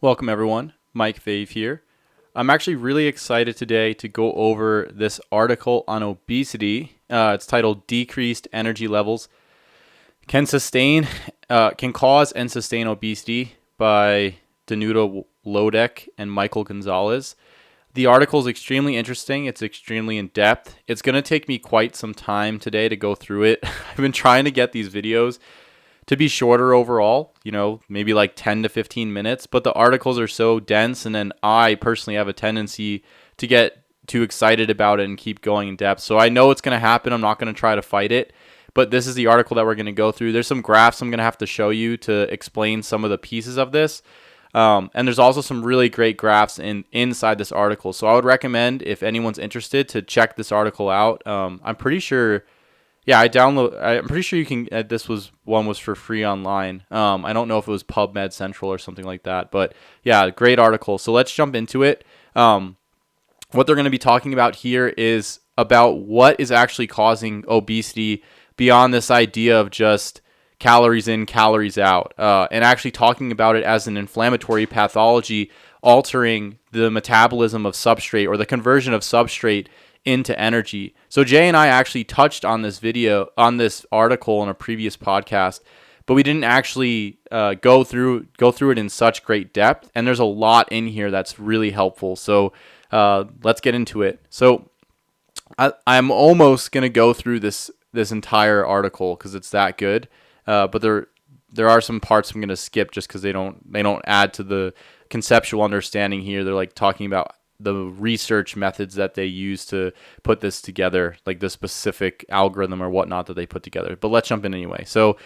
Welcome everyone, Mike Fave here. I'm actually really excited today to go over this article on obesity. It's titled "Decreased Energy Levels Can Cause and Sustain Obesity" by Danuta Lodek and Michael Gonzalez. The article is extremely interesting. It's extremely in depth. It's going to take me quite some time today to go through it. I've been trying to get these videos to be shorter overall, maybe like 10 to 15 minutes, but the articles are so dense, and then I personally have a tendency to get too excited about it and keep going in depth. So I know it's going to happen. I'm not going to try to fight it, but this is the article that we're going to go through. There's some graphs I'm going to have to show you to explain some of the pieces of this. And there's also some really great graphs inside this article. So I would recommend, if anyone's interested, to check this article out. I'm pretty sure... Yeah, I'm pretty sure you can. This one was for free online. I don't know if it was PubMed Central or something like that, but yeah, great article. So let's jump into it. What they're going to be talking about here is about what is actually causing obesity beyond this idea of just calories in, calories out, and actually talking about it as an inflammatory pathology altering the metabolism of substrate or the conversion of substrate into energy. So Jay and I actually touched on this article in a previous podcast, but we didn't actually go through it in such great depth. And there's a lot in here that's really helpful. So let's get into it. So I'm almost gonna go through this entire article because it's that good. But there are some parts I'm gonna skip just because they don't add to the conceptual understanding here. They're like talking about the research methods that they use to put this together, like the specific algorithm or whatnot that they put together. But let's jump in anyway. So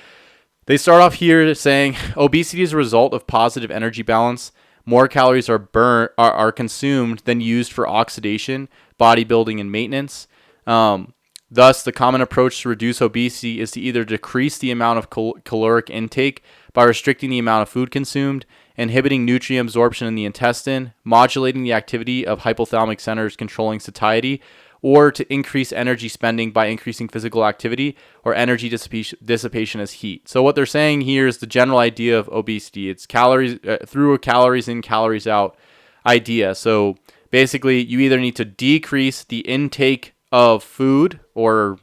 they start off here saying obesity is a result of positive energy balance. More calories are consumed than used for oxidation, bodybuilding, and maintenance. Thus, the common approach to reduce obesity is to either decrease the amount of caloric intake by restricting the amount of food consumed, inhibiting nutrient absorption in the intestine, modulating the activity of hypothalamic centers controlling satiety, or to increase energy spending by increasing physical activity or energy dissipation as heat. So what they're saying here is the general idea of obesity. It's calories through a calories in, calories out idea. So basically, you either need to decrease the intake of food, or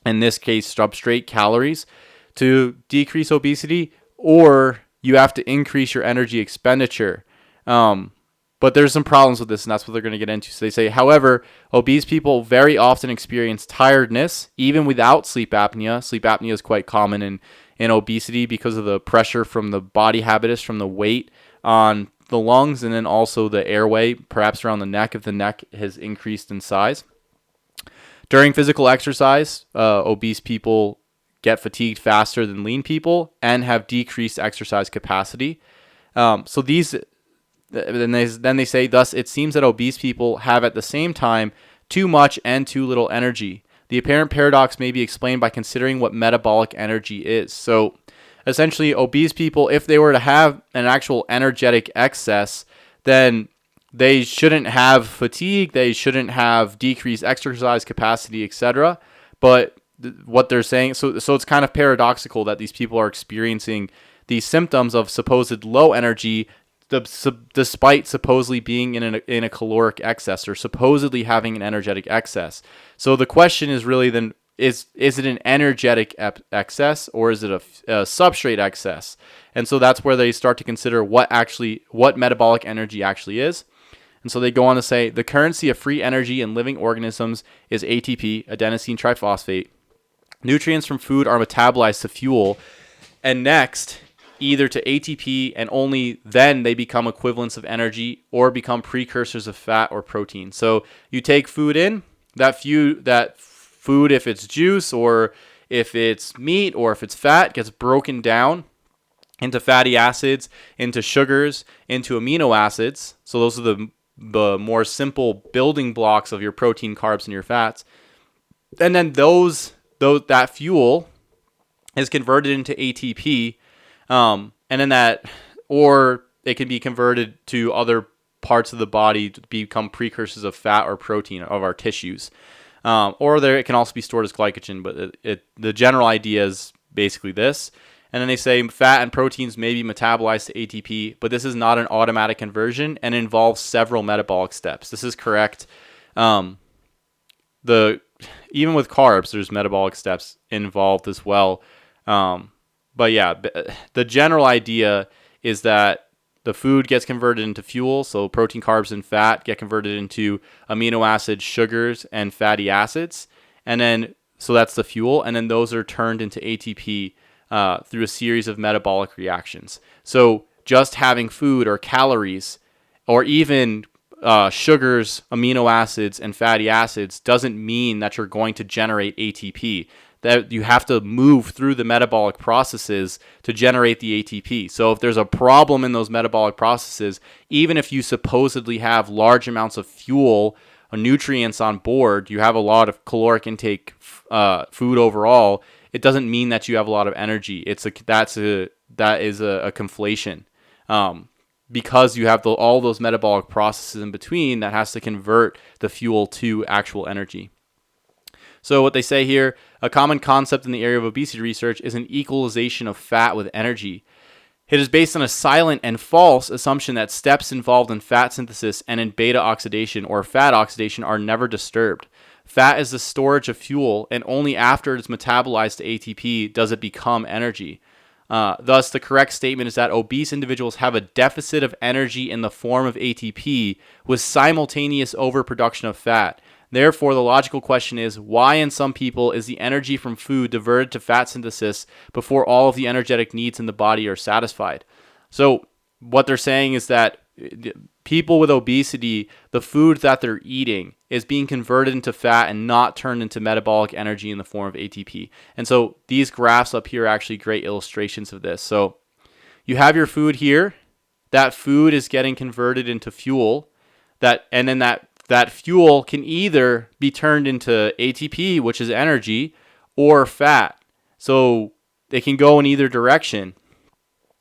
in this case, substrate calories, to decrease obesity, or you have to increase your energy expenditure. But there's some problems with this, and that's what they're going to get into. So they say, however, obese people very often experience tiredness, even without sleep apnea. Sleep apnea is quite common in obesity because of the pressure from the body habitus, from the weight on the lungs, and then also the airway, perhaps around the neck if the neck has increased in size. During physical exercise, obese people get fatigued faster than lean people and have decreased exercise capacity. Then they say, thus it seems that obese people have at the same time too much and too little energy. The apparent paradox may be explained by considering what metabolic energy is. So essentially, obese people, if they were to have an actual energetic excess, then they shouldn't have fatigue, they shouldn't have decreased exercise capacity, etc. But what they're saying, so it's kind of paradoxical that these people are experiencing these symptoms of supposed low energy despite supposedly being in a caloric excess, or supposedly having an energetic excess. So the question is really then, is it an energetic excess, or is it a substrate excess? And so that's where they start to consider what metabolic energy actually is. And so they go on to say, the currency of free energy in living organisms is ATP, adenosine triphosphate. Nutrients from food are metabolized to fuel, and next, either to ATP, and only then they become equivalents of energy or become precursors of fat or protein. So you take food in, that food, if it's juice or if it's meat or if it's fat, gets broken down into fatty acids, into sugars, into amino acids. So those are the more simple building blocks of your protein, carbs, and your fats. And then that fuel is converted into ATP, and then or it can be converted to other parts of the body to become precursors of fat or protein of our tissues. Or it can also be stored as glycogen, but the general idea is basically this. And then they say fat and proteins may be metabolized to ATP, but this is not an automatic conversion and involves several metabolic steps. This is correct. Even with carbs, there's metabolic steps involved as well. But yeah, the general idea is that the food gets converted into fuel, so protein, carbs, and fat get converted into amino acids, sugars, and fatty acids. And then, so that's the fuel, and then those are turned into ATP through a series of metabolic reactions. So just having food or calories or even sugars, amino acids, and fatty acids doesn't mean that you're going to generate ATP. That you have to move through the metabolic processes to generate the ATP. So if there's a problem in those metabolic processes, even if you supposedly have large amounts of fuel or nutrients on board, you have a lot of caloric intake food overall, it doesn't mean that you have a lot of energy. That is a conflation. Because you have all those metabolic processes in between that has to convert the fuel to actual energy. So what they say here, a common concept in the area of obesity research is an equalization of fat with energy. It is based on a silent and false assumption that steps involved in fat synthesis and in beta oxidation or fat oxidation are never disturbed. Fat is the storage of fuel, and only after it is metabolized to ATP does it become energy. Thus, the correct statement is that obese individuals have a deficit of energy in the form of ATP with simultaneous overproduction of fat. Therefore, the logical question is, why in some people is the energy from food diverted to fat synthesis before all of the energetic needs in the body are satisfied? So what they're saying is that people with obesity, the food that they're eating is being converted into fat and not turned into metabolic energy in the form of ATP. And so these graphs up here are actually great illustrations of this. So you have your food here. That food is getting converted into fuel. And then that fuel can either be turned into ATP, which is energy, or fat. So it can go in either direction.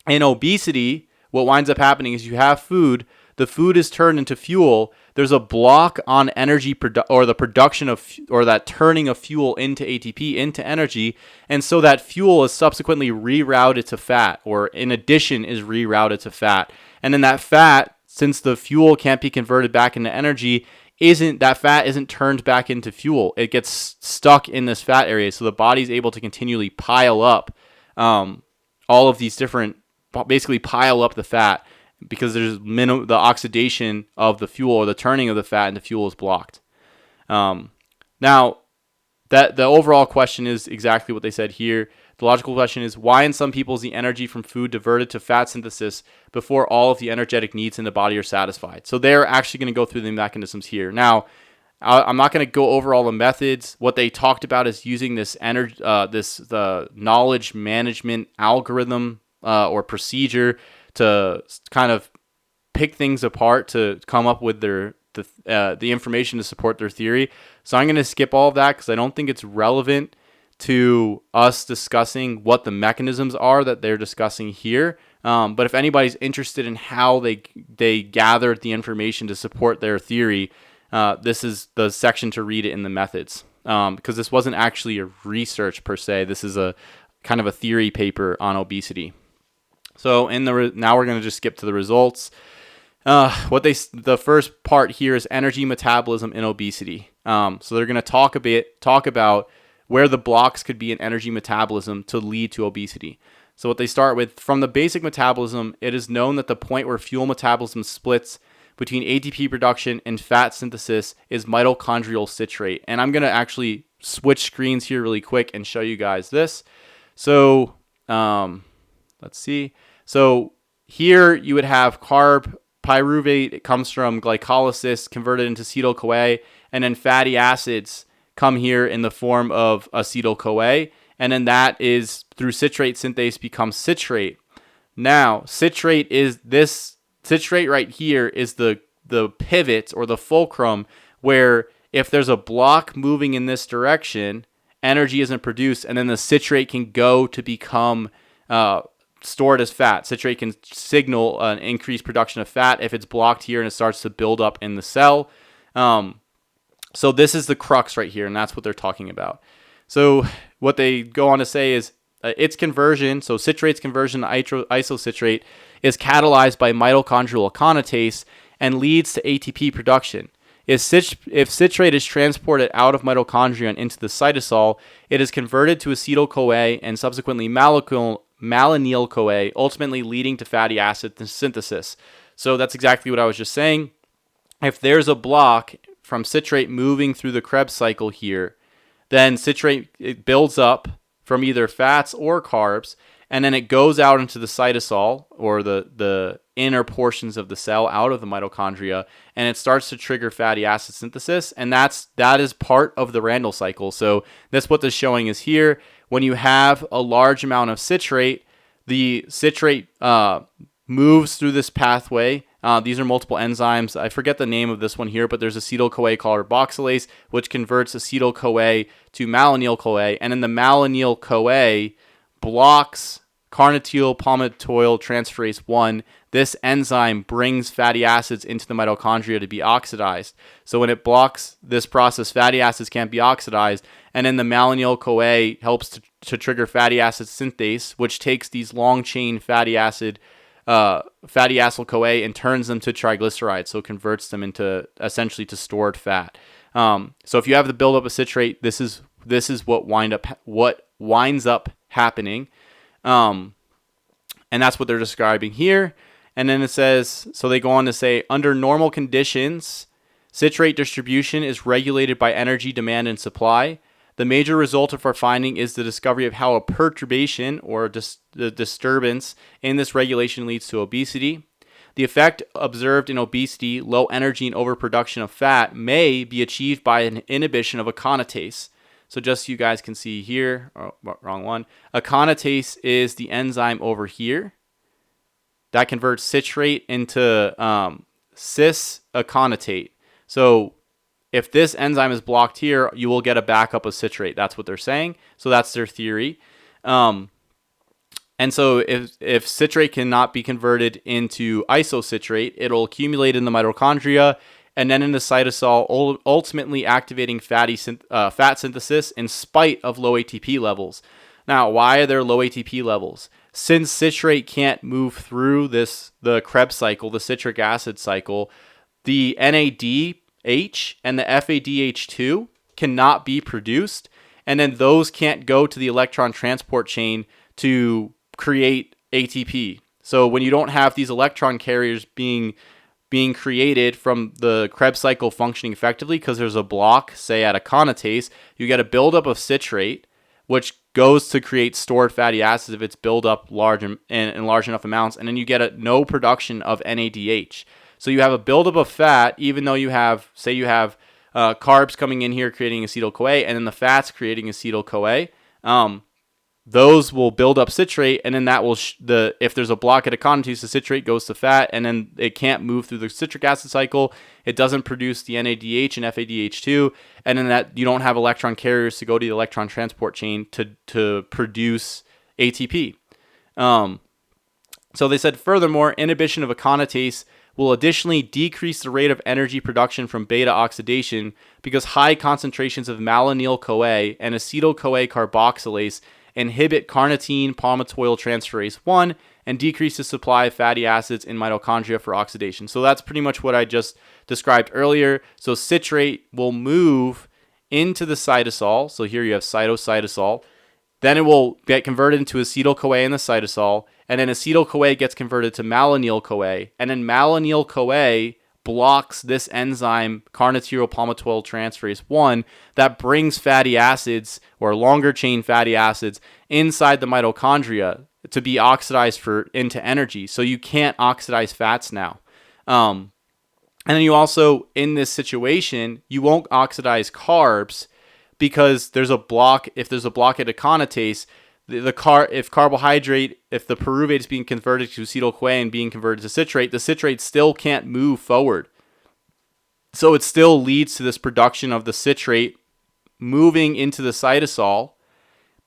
In obesity, what winds up happening is you have food, the food is turned into fuel, there's a block on energy or the production of, or that turning of fuel into ATP, into energy, and so that fuel is subsequently rerouted to fat, or in addition is rerouted to fat. And then that fat, since the fuel can't be converted back into energy, that fat isn't turned back into fuel. It gets stuck in this fat area, so the body's able to continually pile up all of these different, basically pile up the fat, because there's the oxidation of the fuel, or the turning of the fat into fuel, is blocked. Now, that the overall question is exactly what they said here. The logical question is, why in some people is the energy from food diverted to fat synthesis before all of the energetic needs in the body are satisfied? So they're actually going to go through the mechanisms here. Now, I'm not going to go over all the methods. What they talked about is using this the knowledge management algorithm or procedure to kind of pick things apart to come up with the information to support their theory. So I'm going to skip all of that because I don't think it's relevant to us discussing what the mechanisms are that they're discussing here. But if anybody's interested in how they gathered the information to support their theory, this is the section to read it in the methods. Because this wasn't actually a research per se. This is a kind of a theory paper on obesity. So now we're going to just skip to the results. The first part here is energy metabolism in obesity. So they're going to talk about where the blocks could be in energy metabolism to lead to obesity. So what they start with, from the basic metabolism, it is known that the point where fuel metabolism splits between ATP production and fat synthesis is mitochondrial citrate. And I'm going to actually switch screens here really quick and show you guys this. So let's see. So here you would have carb pyruvate. It comes from glycolysis converted into acetyl-CoA, and then fatty acids come here in the form of acetyl-CoA, and then that is through citrate synthase becomes citrate. Now, citrate right here is the pivot or the fulcrum where if there's a block moving in this direction, energy isn't produced, and then the citrate can go to become stored as fat. Citrate can signal an increased production of fat if it's blocked here and it starts to build up in the cell. So this is the crux right here, and that's what they're talking about. So what they go on to say is its conversion, so citrate's conversion to isocitrate, is catalyzed by mitochondrial aconitase and leads to ATP production. If citrate is transported out of mitochondria and into the cytosol, it is converted to acetyl-CoA and subsequently malonyl-CoA, ultimately leading to fatty acid synthesis. So that's exactly what I was just saying. If there's a block from citrate moving through the Krebs cycle here, then citrate, it builds up from either fats or carbs, and then it goes out into the cytosol, or the inner portions of the cell, out of the mitochondria, and it starts to trigger fatty acid synthesis, and that is part of the Randle cycle. So that's what this showing is here. When you have a large amount of citrate, the citrate moves through this pathway. These are multiple enzymes. I forget the name of this one here, but there's acetyl-CoA carboxylase, which converts acetyl-CoA to malonyl-CoA, and then the malonyl-CoA blocks carnitine palmitoyl transferase 1. This enzyme brings fatty acids into the mitochondria to be oxidized. So when it blocks this process, fatty acids can't be oxidized, and then the malonyl-CoA helps to trigger fatty acid synthase, which takes these long-chain fatty acyl-CoA and turns them to triglycerides, so converts them into essentially to stored fat. So if you have the buildup of citrate, this is what winds up happening, and that's what they're describing here. And then it says, so they go on to say, under normal conditions, citrate distribution is regulated by energy demand and supply. The major result of our finding is the discovery of how a perturbation or the disturbance in this regulation leads to obesity. The effect observed in obesity, low energy and overproduction of fat, may be achieved by an inhibition of aconitase. So just so you guys can see here, wrong one. Aconitase is the enzyme over here that converts citrate into cis-aconitate. So if this enzyme is blocked here, you will get a backup of citrate. That's what they're saying. So that's their theory. And so if citrate cannot be converted into isocitrate, it'll accumulate in the mitochondria and then in the cytosol, ultimately activating fat synthesis in spite of low ATP levels. Now, why are there low ATP levels? Since citrate can't move through the Krebs cycle, the citric acid cycle, the NADH and the FADH2 cannot be produced, and then those can't go to the electron transport chain to create ATP. So when you don't have these electron carriers being created from the Krebs cycle functioning effectively because there's a block, say at aconitase, you get a buildup of citrate, which goes to create stored fatty acids if it's built up large in large enough amounts, and then you get no production of NADH. So you have a buildup of fat, even though you have carbs coming in here creating acetyl-CoA, and then the fats creating acetyl-CoA. Those will build up citrate, and then that will if there's a block at aconitase, the citrate goes to fat, and then it can't move through the citric acid cycle. It doesn't produce the NADH and FADH2, and then that you don't have electron carriers to go to the electron transport chain to produce ATP. So they said, furthermore, inhibition of aconitase will additionally decrease the rate of energy production from beta oxidation because high concentrations of malonyl-CoA and acetyl-CoA carboxylase inhibit carnitine palmitoyl transferase 1 and decrease the supply of fatty acids in mitochondria for oxidation. So that's pretty much what I just described earlier. So citrate will move into the cytosol. So here you have cytosol. Then it will get converted into acetyl-CoA in the cytosol, and then acetyl-CoA gets converted to malonyl-CoA, and then malonyl-CoA blocks this enzyme, carnitine palmitoyl transferase 1, that brings fatty acids or longer chain fatty acids inside the mitochondria to be oxidized into energy. So you can't oxidize fats now. And then you also, in this situation, you won't oxidize carbs because there's a block. If there's a block at aconitase, if the pyruvate is being converted to acetyl-CoA and being converted to citrate, the citrate still can't move forward. So it still leads to this production of the citrate moving into the cytosol,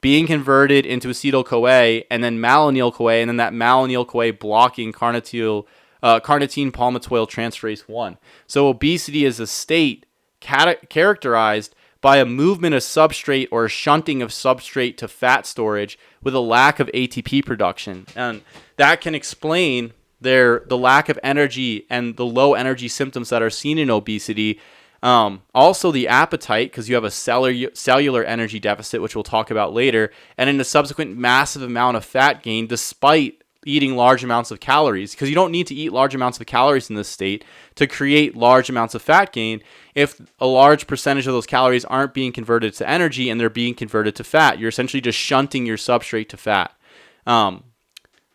being converted into acetyl-CoA, and then malonyl-CoA, and then that malonyl-CoA blocking carnitine palmitoyl transferase 1. So obesity is a state characterized by a movement of substrate or a shunting of substrate to fat storage with a lack of ATP production. And that can explain the lack of energy and the low energy symptoms that are seen in obesity. Also the appetite, because you have a cellular energy deficit, which we'll talk about later, and then the subsequent massive amount of fat gain despite eating large amounts of calories, because you don't need to eat large amounts of calories in this state to create large amounts of fat gain if a large percentage of those calories aren't being converted to energy and they're being converted to fat. You're essentially just shunting your substrate to fat.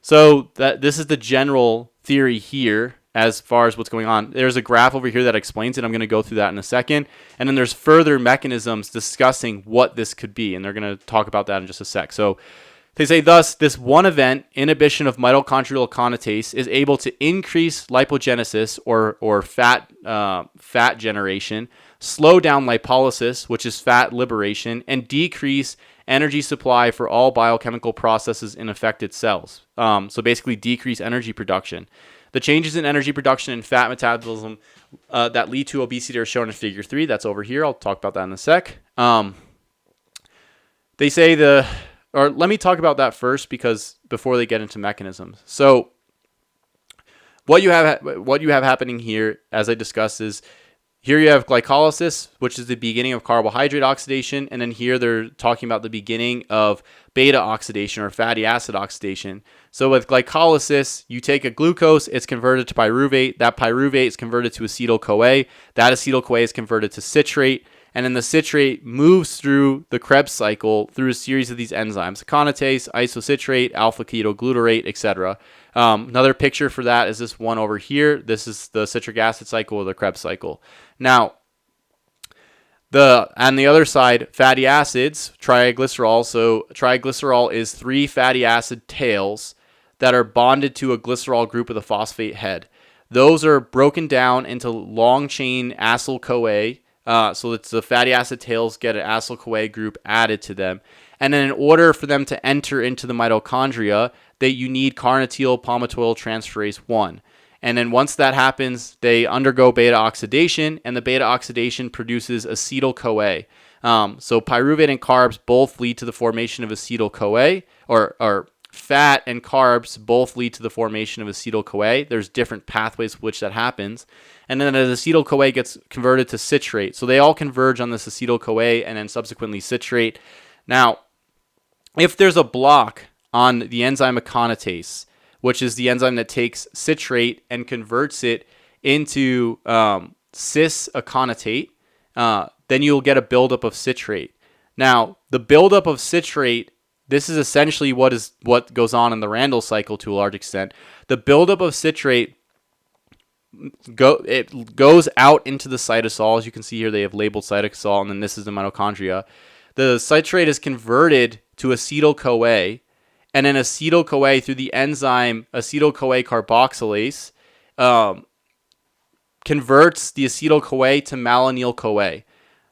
So this is the general theory here as far as what's going on. There's a graph over here that explains it. I'm going to go through that in a second. And then there's further mechanisms discussing what this could be, and they're going to talk about that in just a sec. So they say, thus, this one event, inhibition of mitochondrial aconitase, is able to increase lipogenesis or fat generation, slow down lipolysis, which is fat liberation, and decrease energy supply for all biochemical processes in affected cells. So basically decrease energy production. The changes in energy production and fat metabolism that lead to obesity are shown in figure 3. That's over here. I'll talk about that in a sec. They say or let me talk about that first, because before they get into mechanisms. So what you have happening here, as I discussed, is here you have glycolysis, which is the beginning of carbohydrate oxidation, and then here they're talking about the beginning of beta oxidation or fatty acid oxidation. So with glycolysis, you take a glucose, it's converted to pyruvate. That pyruvate is converted to acetyl-CoA. That acetyl-CoA is converted to citrate. And then the citrate moves through the Krebs cycle through a series of these enzymes: aconitase, isocitrate, alpha-ketoglutarate, etc. Another picture for that is this one over here. This is the citric acid cycle or the Krebs cycle. Now, on the other side, fatty acids, triglycerol. So triglycerol is 3 fatty acid tails that are bonded to a glycerol group with a phosphate head. Those are broken down into long-chain acyl-CoA. So it's the fatty acid tails get an acyl-CoA group added to them. And then in order for them to enter into the mitochondria, you need carnitine palmitoyl transferase 1. And then once that happens, they undergo beta oxidation, and the beta oxidation produces acetyl-CoA. So pyruvate and carbs both lead to the formation of acetyl-CoA, or fat and carbs both lead to the formation of acetyl-CoA. There's different pathways which that happens. And then as acetyl-CoA gets converted to citrate. So they all converge on this acetyl-CoA and then subsequently citrate. Now, if there's a block on the enzyme aconitase, which is the enzyme that takes citrate and converts it into cis-aconitate, then you'll get a buildup of citrate. Now, the buildup of citrate, this is essentially what goes on in the Randle cycle to a large extent. The buildup of citrate goes out into the cytosol. As you can see here, they have labeled cytosol, and then this is the mitochondria. The citrate is converted to acetyl-CoA, and then acetyl-CoA through the enzyme acetyl-CoA carboxylase converts the acetyl-CoA to malonyl-CoA.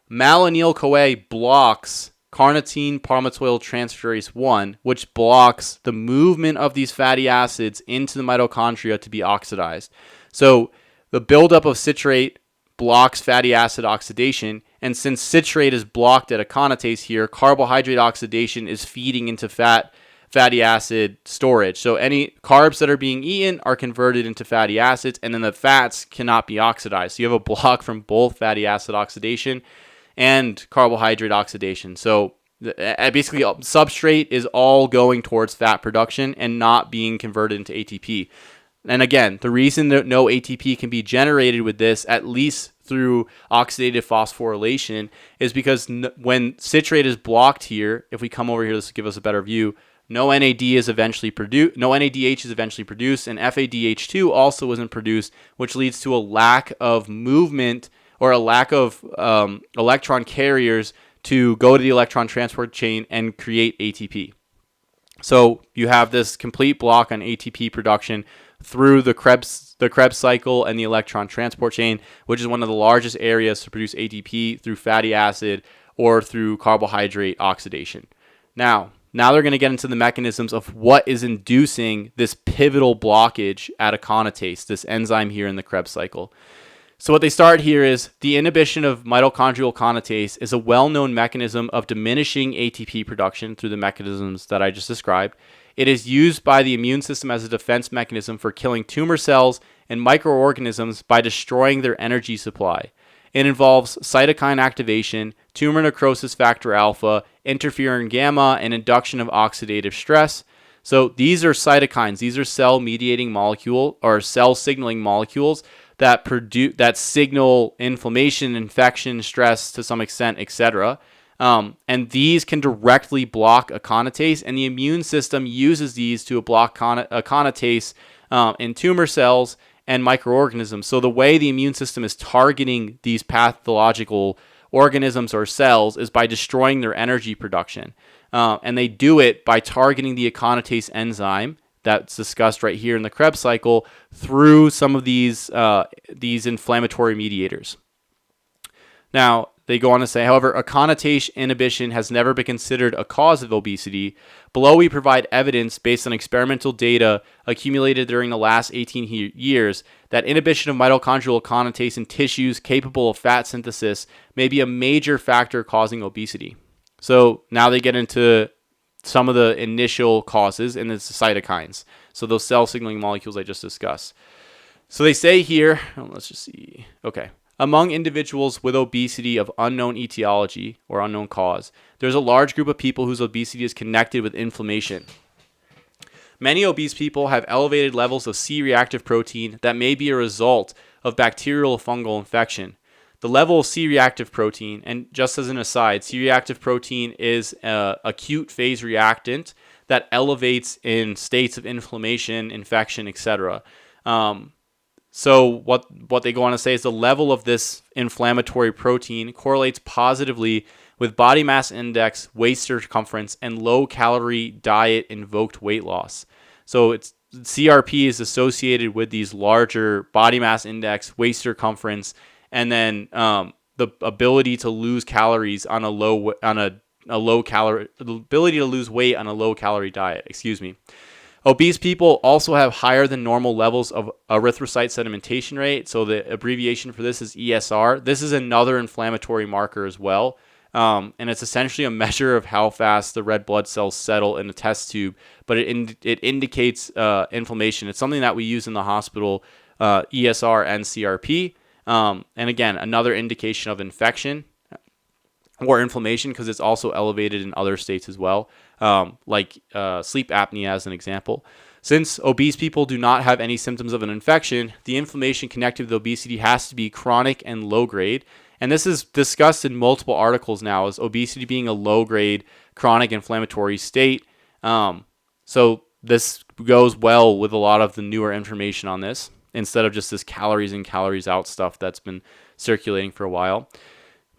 Malonyl-CoA blocks carnitine palmitoyl transferase 1, which blocks the movement of these fatty acids into the mitochondria to be oxidized. So the buildup of citrate blocks fatty acid oxidation, and since citrate is blocked at aconitase here, carbohydrate oxidation is feeding into fatty acid storage. So any carbs that are being eaten are converted into fatty acids, and then the fats cannot be oxidized. So you have a block from both fatty acid oxidation and carbohydrate oxidation. So basically, substrate is all going towards fat production and not being converted into ATP. And again, the reason that no ATP can be generated with this, at least through oxidative phosphorylation, is because when citrate is blocked here, if we come over here, this will give us a better view, no NADH is eventually produced, and FADH2 also isn't produced, which leads to a lack of movement or a lack of electron carriers to go to the electron transport chain and create ATP. So you have this complete block on ATP production through the Krebs cycle and the electron transport chain, which is one of the largest areas to produce ATP through fatty acid or through carbohydrate oxidation. Now they're going to get into the mechanisms of what is inducing this pivotal blockage at aconitase, this enzyme here in the Krebs cycle. So what they start here is the inhibition of mitochondrial kinase is a well-known mechanism of diminishing ATP production through the mechanisms that I just described. It is used by the immune system as a defense mechanism for killing tumor cells and microorganisms by destroying their energy supply. It involves cytokine activation, tumor necrosis factor alpha, interferon gamma, and induction of oxidative stress. So these are cytokines. These are cell-mediating molecule or cell signaling molecules that signal inflammation, infection, stress to some extent, etc. And these can directly block aconitase, and the immune system uses these to block aconitase in tumor cells and microorganisms. So the way the immune system is targeting these pathological organisms or cells is by destroying their energy production. And they do it by targeting the aconitase enzyme that's discussed right here in the Krebs cycle through some of these inflammatory mediators. Now, they go on to say, however, aconitase inhibition has never been considered a cause of obesity. Below, we provide evidence based on experimental data accumulated during the last 18 years that inhibition of mitochondrial aconitase in tissues capable of fat synthesis may be a major factor causing obesity. So now they get into some of the initial causes, and it's the cytokines. So those cell signaling molecules I just discussed. So they say here, let's just see. Okay. Among individuals with obesity of unknown etiology or unknown cause, there's a large group of people whose obesity is connected with inflammation. Many obese people have elevated levels of C-reactive protein that may be a result of bacterial or fungal infection. The level of C-reactive protein, and just as an aside, C-reactive protein is an acute phase reactant that elevates in states of inflammation, infection, etc. So what they go on to say is the level of this inflammatory protein correlates positively with body mass index, waist circumference, and low-calorie diet invoked weight loss. So it's CRP is associated with these larger body mass index, waist circumference, and then the ability to lose calories on a low calorie, the ability to lose weight on a low calorie diet. Obese people also have higher than normal levels of erythrocyte sedimentation rate. So the abbreviation for this is ESR. This is another inflammatory marker as well. And it's essentially a measure of how fast the red blood cells settle in a test tube, but it indicates inflammation. It's something that we use in the hospital, ESR and CRP. And again, another indication of infection or inflammation because it's also elevated in other states as well, like sleep apnea as an example. Since obese people do not have any symptoms of an infection, the inflammation connected with obesity has to be chronic and low grade. And this is discussed in multiple articles now as obesity being a low grade chronic inflammatory state. So this goes well with a lot of the newer information on this, instead of just this calories in, calories out stuff that's been circulating for a while.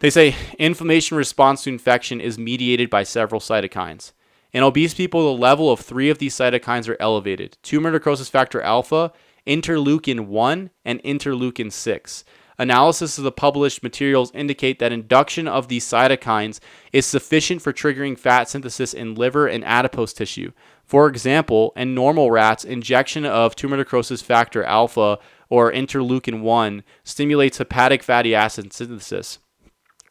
They say inflammation response to infection is mediated by several cytokines. In obese people, the level of 3 of these cytokines are elevated: tumor necrosis factor alpha, interleukin 1, and interleukin 6. Analysis of the published materials indicate that induction of these cytokines is sufficient for triggering fat synthesis in liver and adipose tissue. For example, in normal rats, injection of tumor necrosis factor alpha or interleukin 1 stimulates hepatic fatty acid synthesis.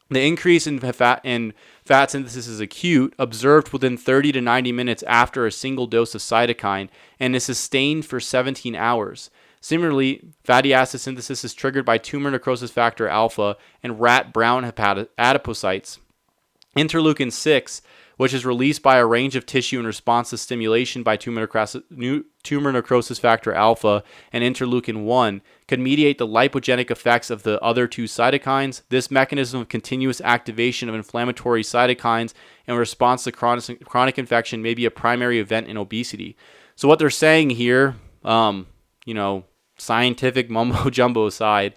The increase in fat synthesis is acute, observed within 30 to 90 minutes after a single dose of cytokine, and is sustained for 17 hours. Similarly, fatty acid synthesis is triggered by tumor necrosis factor alpha and rat brown adipocytes. Interleukin 6, which is released by a range of tissue in response to stimulation by tumor necrosis factor alpha and interleukin 1, can mediate the lipogenic effects of the other 2 cytokines. This mechanism of continuous activation of inflammatory cytokines in response to chronic infection may be a primary event in obesity. So what they're saying here, scientific mumbo jumbo aside,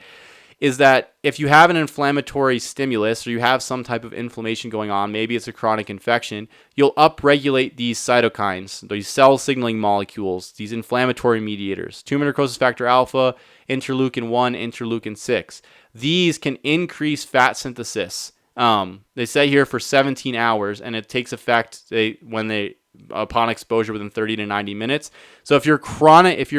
is that if you have an inflammatory stimulus or you have some type of inflammation going on, maybe it's a chronic infection, you'll upregulate these cytokines, these cell signaling molecules, these inflammatory mediators, tumor necrosis factor alpha, interleukin 1, interleukin 6. These can increase fat synthesis. They say here for 17 hours, and it takes effect when upon exposure within 30 to 90 minutes. So if you're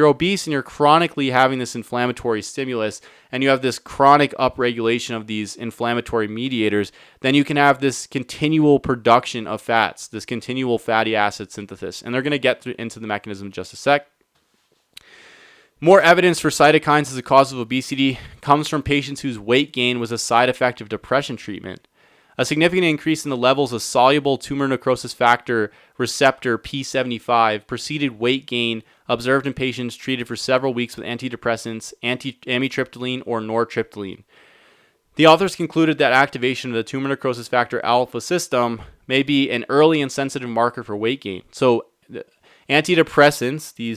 obese and you're chronically having this inflammatory stimulus and you have this chronic upregulation of these inflammatory mediators, then you can have this continual production of fats, this continual fatty acid synthesis. And they're going to get into the mechanism in just a sec. More evidence for cytokines as a cause of obesity comes from patients whose weight gain was a side effect of depression treatment. A significant increase in the levels of soluble tumor necrosis factor receptor P75 preceded weight gain observed in patients treated for several weeks with antidepressants, amitriptyline, or nortriptyline. The authors concluded that activation of the tumor necrosis factor alpha system may be an early and sensitive marker for weight gain. So antidepressants, the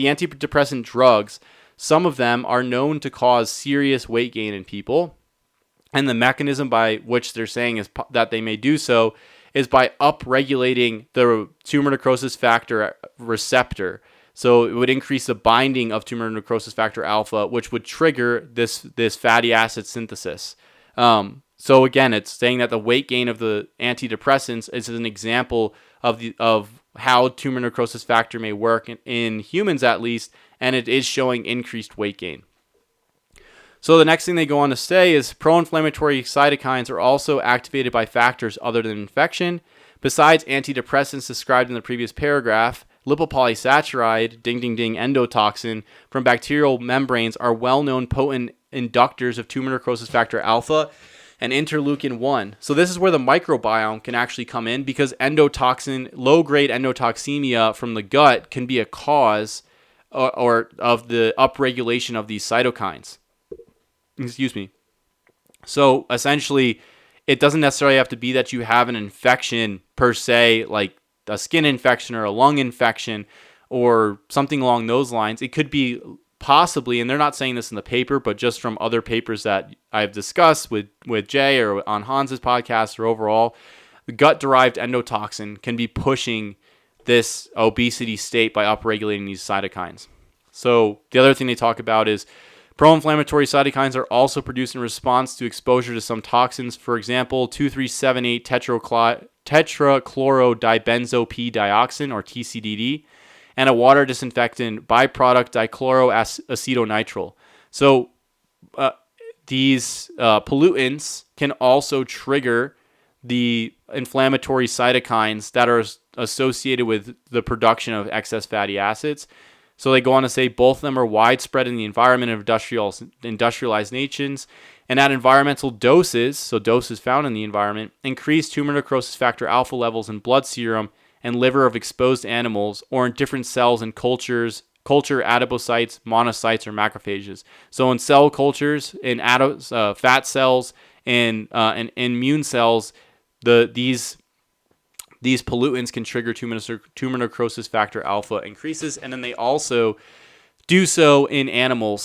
antidepressant drugs, some of them are known to cause serious weight gain in people. And the mechanism by which they're saying is that they may do so is by upregulating the tumor necrosis factor receptor. So it would increase the binding of tumor necrosis factor alpha, which would trigger this fatty acid synthesis. So again, it's saying that the weight gain of the antidepressants is an example of how tumor necrosis factor may work in humans at least, and it is showing increased weight gain. So the next thing they go on to say is pro-inflammatory cytokines are also activated by factors other than infection. Besides antidepressants described in the previous paragraph, lipopolysaccharide, endotoxin from bacterial membranes are well-known potent inductors of tumor necrosis factor alpha and interleukin-1. So this is where the microbiome can actually come in, because endotoxin, low-grade endotoxemia from the gut can be a cause or of the upregulation of these cytokines. Excuse me. So essentially, it doesn't necessarily have to be that you have an infection per se, like a skin infection or a lung infection or something along those lines. It could be possibly, and they're not saying this in the paper, but just from other papers that I've discussed with Jay or on Hans's podcast or overall, the gut-derived endotoxin can be pushing this obesity state by upregulating these cytokines. So the other thing they talk about is pro-inflammatory cytokines are also produced in response to exposure to some toxins. For example, 2378 tetrachlorodibenzo-P-dioxin, or TCDD, and a water disinfectant byproduct dichloroacetonitrile. So these pollutants can also trigger the inflammatory cytokines that are associated with the production of excess fatty acids. So they go on to say both of them are widespread in the environment of industrialized nations, and at environmental doses, so doses found in the environment, increase tumor necrosis factor alpha levels in blood serum and liver of exposed animals, or in different cells in culture adipocytes, monocytes, or macrophages. So in cell cultures, in fat cells, and immune cells, these pollutants can trigger tumor necrosis factor alpha increases, and then they also do so in animal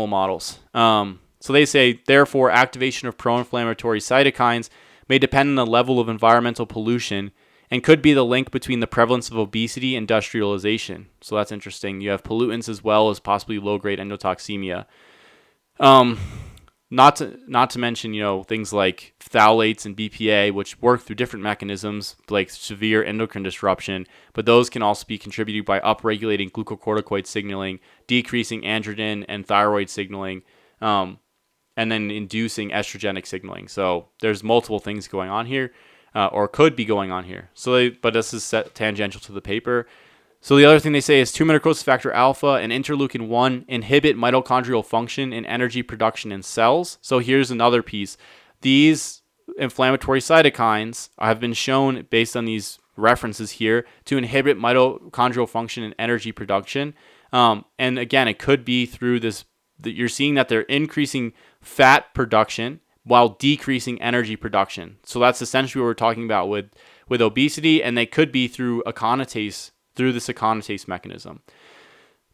models. So they say, therefore, activation of pro-inflammatory cytokines may depend on the level of environmental pollution and could be the link between the prevalence of obesity and industrialization. So that's interesting. You have pollutants as well as possibly low-grade endotoxemia. Not to mention, things like phthalates and BPA, which work through different mechanisms, like severe endocrine disruption, but those can also be contributed by upregulating glucocorticoid signaling, decreasing androgen and thyroid signaling, and then inducing estrogenic signaling. So there's multiple things going on here, or could be going on here. But this is tangential to the paper. So the other thing they say is tumor necrosis factor alpha and interleukin-1 inhibit mitochondrial function and energy production in cells. So here's another piece. These inflammatory cytokines have been shown, based on these references here, to inhibit mitochondrial function and energy production. And again, it could be through this, that you're seeing that they're increasing fat production while decreasing energy production. So that's essentially what we're talking about with obesity, and they could be through through this aconitase mechanism.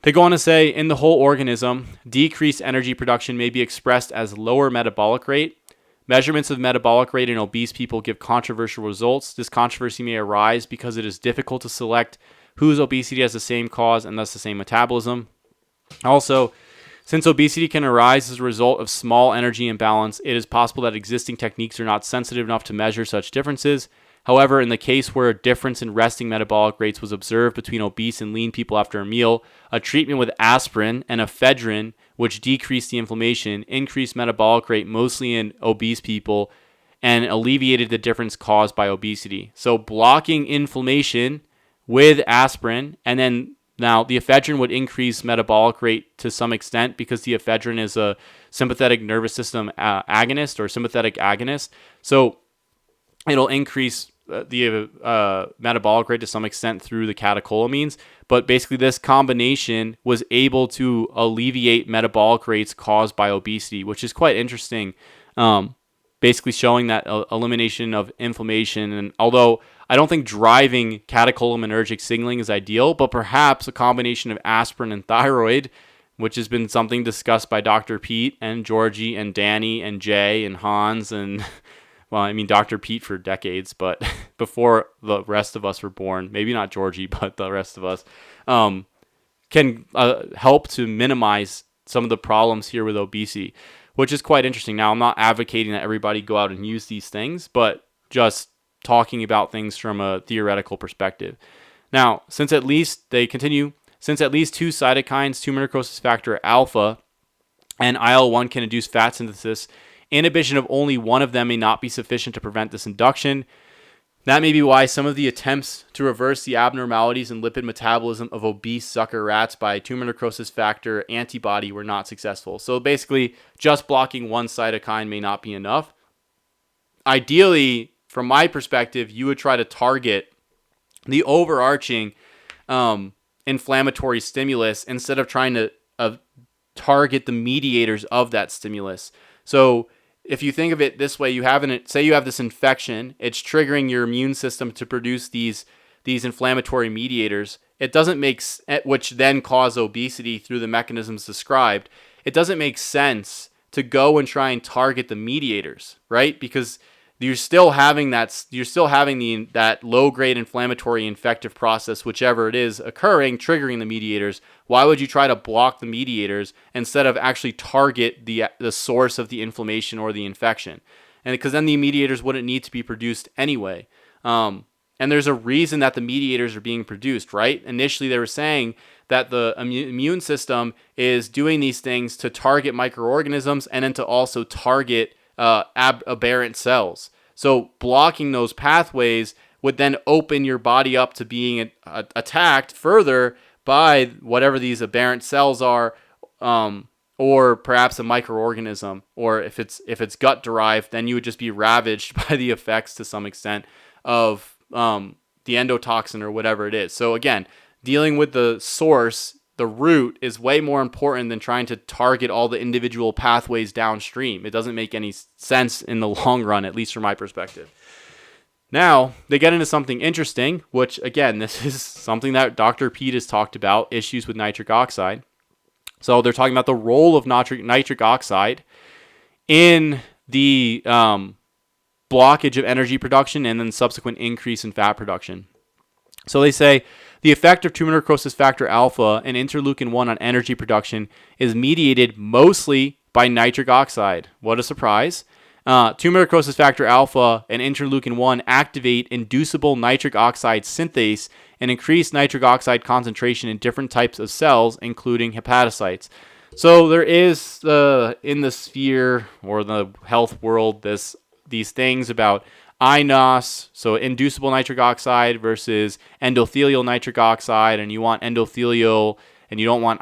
They go on to say, in the whole organism, decreased energy production may be expressed as lower metabolic rate. Measurements of metabolic rate in obese people give controversial results. This controversy may arise because it is difficult to select whose obesity has the same cause and thus the same metabolism. Also, since obesity can arise as a result of small energy imbalance, it is possible that existing techniques are not sensitive enough to measure such differences. However, in the case where a difference in resting metabolic rates was observed between obese and lean people after a meal, a treatment with aspirin and ephedrine, which decreased the inflammation, increased metabolic rate mostly in obese people, and alleviated the difference caused by obesity. So blocking inflammation with aspirin, and then now the ephedrine would increase metabolic rate to some extent because the ephedrine is a sympathetic nervous system agonist or sympathetic agonist. So it'll increase the metabolic rate to some extent through the catecholamines. But basically this combination was able to alleviate metabolic rates caused by obesity, which is quite interesting. Basically showing that elimination of inflammation. And although I don't think driving catecholaminergic signaling is ideal, but perhaps a combination of aspirin and thyroid, which has been something discussed by Dr. Pete and Georgie and Danny and Jay and Hans and, well, I mean, Dr. Pete for decades, but before the rest of us were born, maybe not Georgie, but the rest of us, can help to minimize some of the problems here with obesity, which is quite interesting. Now, I'm not advocating that everybody go out and use these things, but just talking about things from a theoretical perspective. Now, since at least two cytokines, tumor necrosis factor alpha and IL-1 can induce fat synthesis, inhibition of only one of them may not be sufficient to prevent this induction. That may be why some of the attempts to reverse the abnormalities in lipid metabolism of obese sucker rats by tumor necrosis factor antibody were not successful. So basically, just blocking one cytokine may not be enough. Ideally, from my perspective, you would try to target the overarching inflammatory stimulus instead of trying to target the mediators of that stimulus. So if you think of it this way, say you have this infection, it's triggering your immune system to produce these inflammatory mediators. It doesn't make, which then cause obesity through the mechanisms described. It doesn't make sense to go and try and target the mediators, right? Because you're still having that low-grade inflammatory infective process, whichever it is, occurring, triggering the mediators. Why would you try to block the mediators instead of actually target the source of the inflammation or the infection? And because then the mediators wouldn't need to be produced anyway. And there's a reason that the mediators are being produced, right? Initially, they were saying that the immune system is doing these things to target microorganisms and then to also target aberrant cells. So blocking those pathways would then open your body up to being attacked further by whatever these aberrant cells are, or perhaps a microorganism, or if it's gut derived, then you would just be ravaged by the effects to some extent of the endotoxin or whatever it is. So again, dealing with the source, the root, is way more important than trying to target all the individual pathways downstream. It doesn't make any sense in the long run, at least from my perspective. Now, they get into something interesting, which, again, this is something that Dr. Pete has talked about, issues with nitric oxide. So they're talking about the role of nitric oxide in the blockage of energy production and then subsequent increase in fat production. So they say the effect of tumor necrosis factor alpha and interleukin-1 on energy production is mediated mostly by nitric oxide. What a surprise. Tumor necrosis factor alpha and interleukin-1 activate inducible nitric oxide synthase and increase nitric oxide concentration in different types of cells, including hepatocytes. So there is, in the sphere or the health world, these things about INOS, so inducible nitric oxide versus endothelial nitric oxide, and you want endothelial and you don't want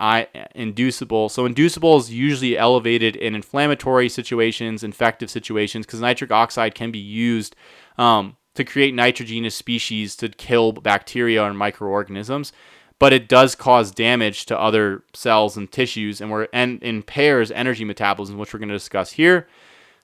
inducible. So inducible is usually elevated in inflammatory situations, infective situations, because nitric oxide can be used to create nitrogenous species to kill bacteria and microorganisms, but it does cause damage to other cells and tissues and impairs energy metabolism, which we're going to discuss here.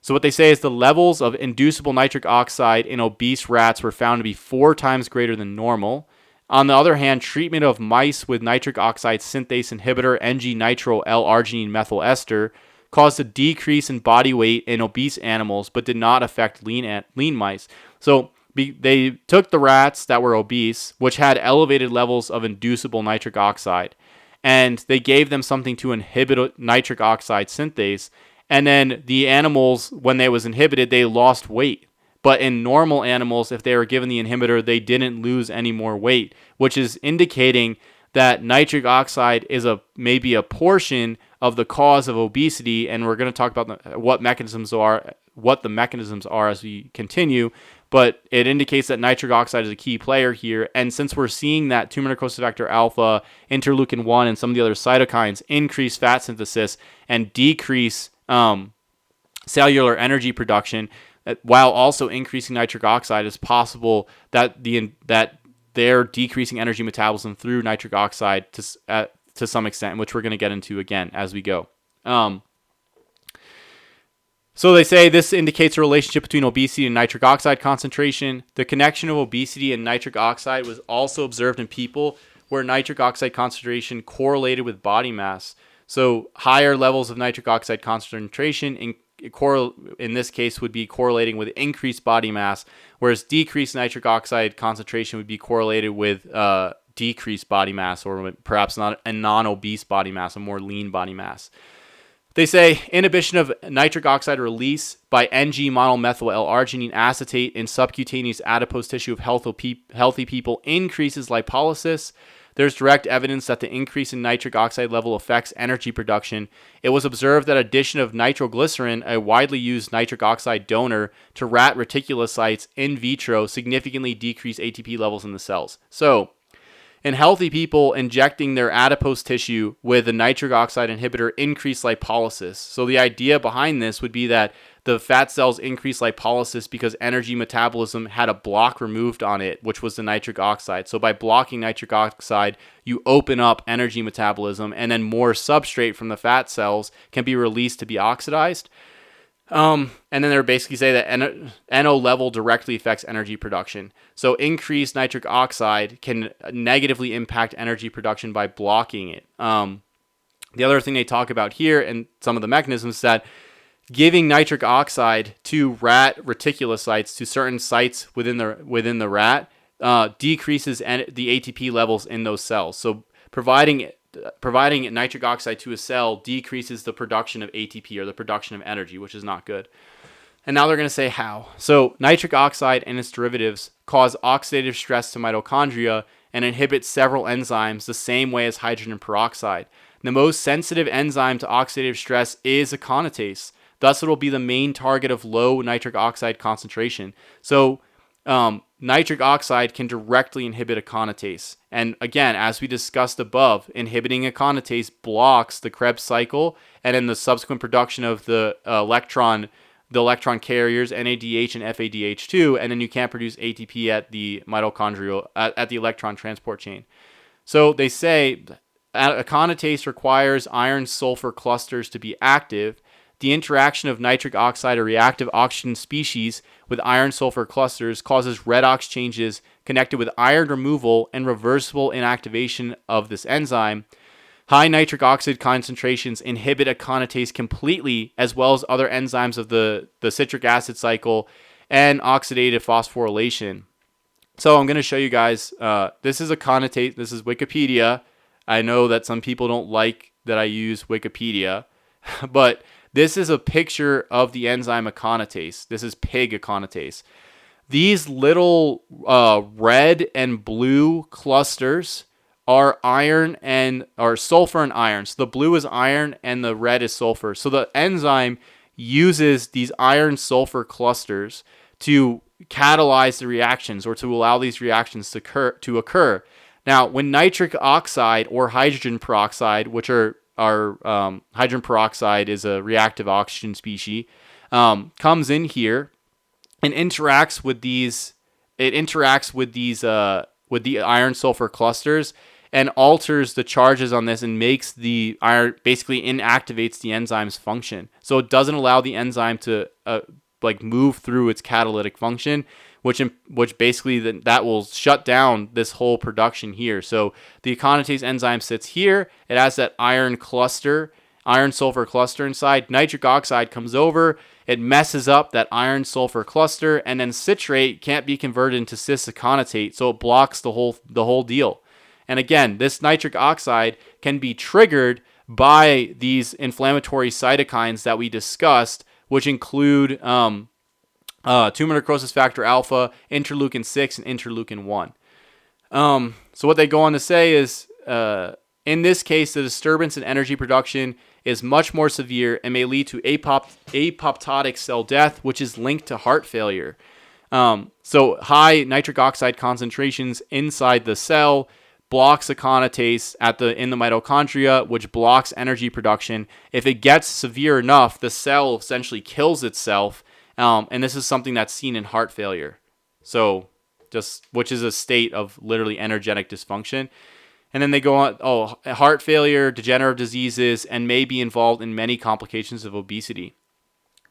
So what they say is the levels of inducible nitric oxide in obese rats were found to be 4 times greater than normal. On the other hand, treatment of mice with nitric oxide synthase inhibitor Ng-nitro-L-arginine methyl ester caused a decrease in body weight in obese animals, but did not affect lean mice. So they took the rats that were obese, which had elevated levels of inducible nitric oxide, and they gave them something to inhibit nitric oxide synthase. And then the animals, when they was inhibited, they lost weight But in normal animals, if they were given the inhibitor, they didn't lose any more weight, which is indicating that nitric oxide is maybe a portion of the cause of obesity. And we're going to talk about what the mechanisms are as we continue. But it indicates that nitric oxide is a key player here. And since we're seeing that tumor necrosis factor alpha, interleukin 1, and some of the other cytokines increase fat synthesis and decrease cellular energy production, while also increasing nitric oxide, it's possible that they're decreasing energy metabolism through nitric oxide to some extent, which we're going to get into again as we go. So they say this indicates a relationship between obesity and nitric oxide concentration. The connection of obesity and nitric oxide was also observed in people where nitric oxide concentration correlated with body mass. So higher levels of nitric oxide concentration in this case would be correlating with increased body mass, whereas decreased nitric oxide concentration would be correlated with decreased body mass, or perhaps not a non-obese body mass, a more lean body mass. They say inhibition of nitric oxide release by Ng-monomethyl L-arginine acetate in subcutaneous adipose tissue of healthy people increases lipolysis. There's direct evidence that the increase in nitric oxide level affects energy production. It was observed that addition of nitroglycerin, a widely used nitric oxide donor, to rat reticulocytes in vitro significantly decreased ATP levels in the cells. So, in healthy people, injecting their adipose tissue with a nitric oxide inhibitor increased lipolysis. So the idea behind this would be that the fat cells increase lipolysis because energy metabolism had a block removed on it, which was the nitric oxide. So by blocking nitric oxide, you open up energy metabolism, and then more substrate from the fat cells can be released to be oxidized. And then they're basically say that NO level directly affects energy production. So increased nitric oxide can negatively impact energy production by blocking it. The other thing they talk about here and some of the mechanisms is that giving nitric oxide to rat reticulocytes, to certain sites within the rat, decreases the ATP levels in those cells. So providing nitric oxide to a cell decreases the production of ATP, or the production of energy, which is not good. And now they're going to say how. So nitric oxide and its derivatives cause oxidative stress to mitochondria and inhibit several enzymes the same way as hydrogen peroxide. The most sensitive enzyme to oxidative stress is aconitase. Thus, it will be the main target of low nitric oxide concentration. So nitric oxide can directly inhibit aconitase. And again, as we discussed above, inhibiting aconitase blocks the Krebs cycle and then the subsequent production of the electron carriers, NADH and FADH2, and then you can't produce ATP at the mitochondrial, at the electron transport chain. So they say aconitase requires iron-sulfur clusters to be active. The interaction of nitric oxide, a reactive oxygen species, with iron-sulfur clusters causes redox changes connected with iron removal and reversible inactivation of this enzyme. High nitric oxide concentrations inhibit aconitase completely, as well as other enzymes of the citric acid cycle and oxidative phosphorylation. So I'm going to show you guys, this is aconitase, this is Wikipedia. I know that some people don't like that I use Wikipedia, but this is a picture of the enzyme aconitase. This is pig aconitase. These little red and blue clusters are sulfur and iron. So the blue is iron and the red is sulfur. So the enzyme uses these iron-sulfur clusters to catalyze the reactions, or to allow these reactions to occur. Now, when nitric oxide or hydrogen peroxide, which are hydrogen peroxide is a reactive oxygen species, comes in here and interacts with the iron sulfur clusters and alters the charges on this and makes the iron, basically inactivates the enzyme's function. So it doesn't allow the enzyme to move through its catalytic function, which basically that will shut down this whole production here. So the aconitase enzyme sits here. It has that iron sulfur cluster inside. Nitric oxide comes over. It messes up that iron sulfur cluster, and then citrate can't be converted into cis aconitate, so it blocks the whole deal. And again, this nitric oxide can be triggered by these inflammatory cytokines that we discussed, which include tumor necrosis factor alpha, interleukin 6, and interleukin 1. So what they go on to say is, in this case, the disturbance in energy production is much more severe and may lead to apoptotic cell death, which is linked to heart failure. So high nitric oxide concentrations inside the cell blocks aconitase in the mitochondria, which blocks energy production. If it gets severe enough, the cell essentially kills itself, and this is something that's seen in heart failure. So which is a state of literally energetic dysfunction. And then they go on, heart failure, degenerative diseases, and may be involved in many complications of obesity.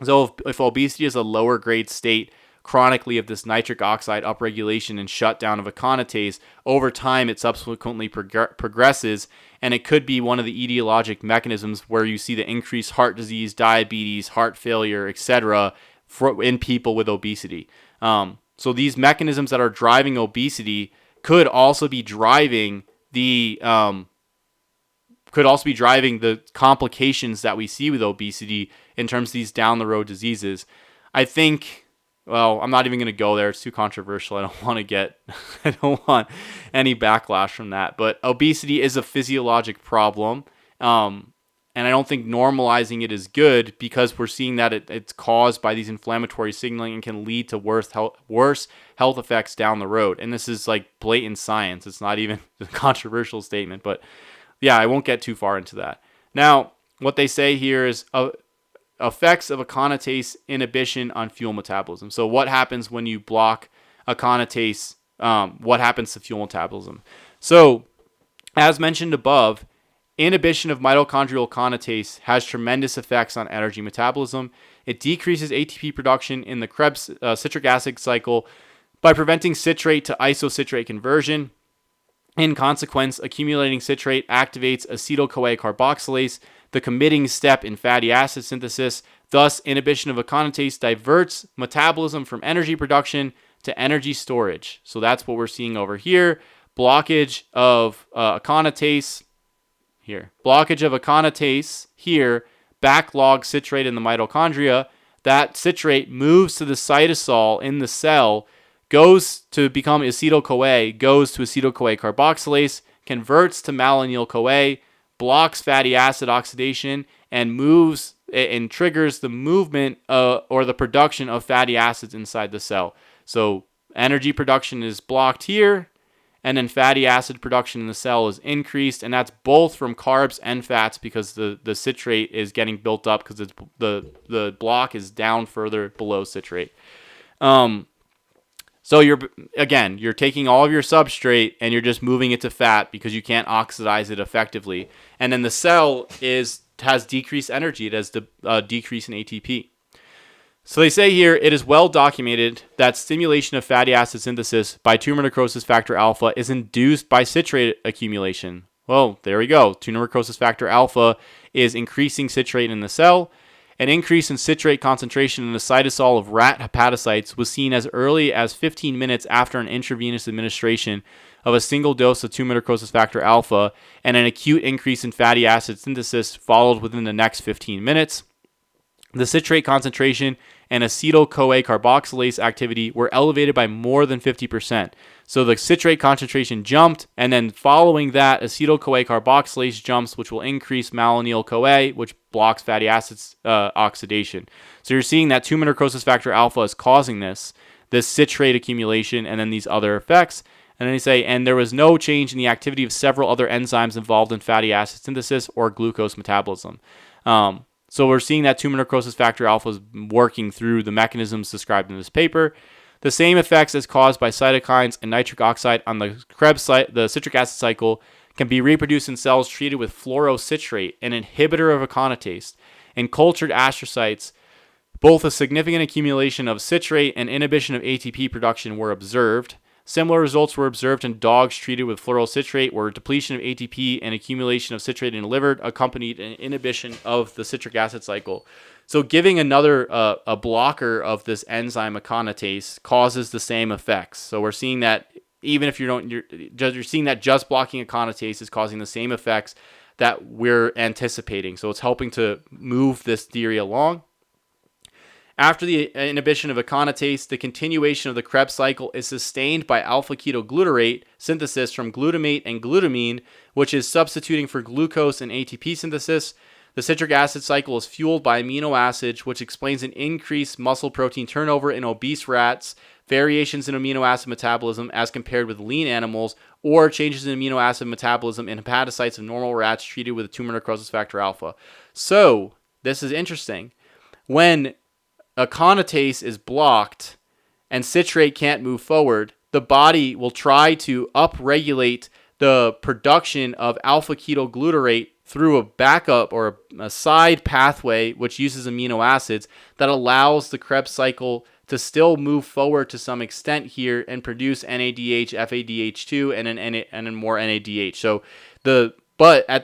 So if obesity is a lower grade state chronically of this nitric oxide upregulation and shutdown of aconitase, over time it subsequently progresses, and it could be one of the etiologic mechanisms where you see the increased heart disease, diabetes, heart failure, etc. in people with obesity. So these mechanisms that are driving obesity could also be driving the complications that we see with obesity in terms of these down the road diseases. I think, well, I'm not even going to go there. It's too controversial. I don't want any backlash from that. But obesity is a physiologic problem. And I don't think normalizing it is good, because we're seeing that it's caused by these inflammatory signaling and can lead to worse health effects down the road. And this is like blatant science. It's not even a controversial statement. But yeah, I won't get too far into that. Now, what they say here is effects of aconitase inhibition on fuel metabolism. So what happens when you block aconitase? What happens to fuel metabolism? So as mentioned above, inhibition of mitochondrial aconitase has tremendous effects on energy metabolism. It decreases ATP production in the Krebs citric acid cycle by preventing citrate to isocitrate conversion. In consequence, accumulating citrate activates acetyl-CoA carboxylase, the committing step in fatty acid synthesis. Thus, inhibition of aconitase diverts metabolism from energy production to energy storage. So that's what we're seeing over here. Blockage of aconitase here. Blockage of aconitase here backlogs citrate in the mitochondria. That citrate moves to the cytosol in the cell, goes to become acetyl-CoA, goes to acetyl-CoA carboxylase, converts to malonyl-CoA, blocks fatty acid oxidation, and moves and triggers the movement or the production of fatty acids inside the cell. So energy production is blocked here, and then fatty acid production in the cell is increased, and that's both from carbs and fats, because the citrate is getting built up because the block is down further below citrate. So you're taking all of your substrate and you're just moving it to fat because you can't oxidize it effectively. And then the cell has decreased energy. It has a decrease in ATP. So they say here, it is well documented that stimulation of fatty acid synthesis by tumor necrosis factor alpha is induced by citrate accumulation. Well, there we go. Tumor necrosis factor alpha is increasing citrate in the cell. An increase in citrate concentration in the cytosol of rat hepatocytes was seen as early as 15 minutes after an intravenous administration of a single dose of tumor necrosis factor alpha, and an acute increase in fatty acid synthesis followed within the next 15 minutes. The citrate concentration and acetyl-CoA carboxylase activity were elevated by more than 50%. So the citrate concentration jumped, and then following that, acetyl-CoA carboxylase jumps, which will increase malonyl-CoA, which blocks fatty acids oxidation. So you're seeing that tumor necrosis factor alpha is causing this citrate accumulation, and then these other effects. And then they say, and there was no change in the activity of several other enzymes involved in fatty acid synthesis or glucose metabolism. So we're seeing that tumor necrosis factor alpha is working through the mechanisms described in this paper. The same effects as caused by cytokines and nitric oxide on the Krebs the citric acid cycle can be reproduced in cells treated with fluorocitrate, an inhibitor of aconitase. In cultured astrocytes, both a significant accumulation of citrate and inhibition of ATP production were observed. Similar results were observed in dogs treated with fluorocitrate, where depletion of ATP and accumulation of citrate in the liver accompanied an inhibition of the citric acid cycle. So giving another a blocker of this enzyme aconitase causes the same effects. So we're seeing that even if you're seeing that just blocking aconitase is causing the same effects that we're anticipating. So it's helping to move this theory along. After the inhibition of aconitase, the continuation of the Krebs cycle is sustained by alpha-ketoglutarate synthesis from glutamate and glutamine, which is substituting for glucose and ATP synthesis. The citric acid cycle is fueled by amino acids, which explains an increased muscle protein turnover in obese rats, variations in amino acid metabolism as compared with lean animals, or changes in amino acid metabolism in hepatocytes of normal rats treated with tumor necrosis factor alpha. So, this is interesting. When aconitase is blocked and citrate can't move forward, the body will try to upregulate the production of alpha-ketoglutarate through a backup or a side pathway which uses amino acids that allows the Krebs cycle to still move forward to some extent here and produce NADH, FADH2, and then more NADH. So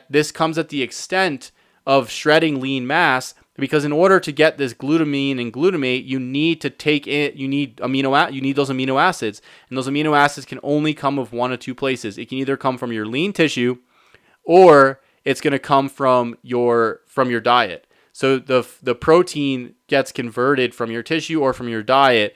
this comes at the extent of shredding lean mass, because in order to get this glutamine and glutamate, you need those amino acids, and those amino acids can only come of one of two places. It can either come from your lean tissue, or it's going to come from your diet. So the protein gets converted from your tissue or from your diet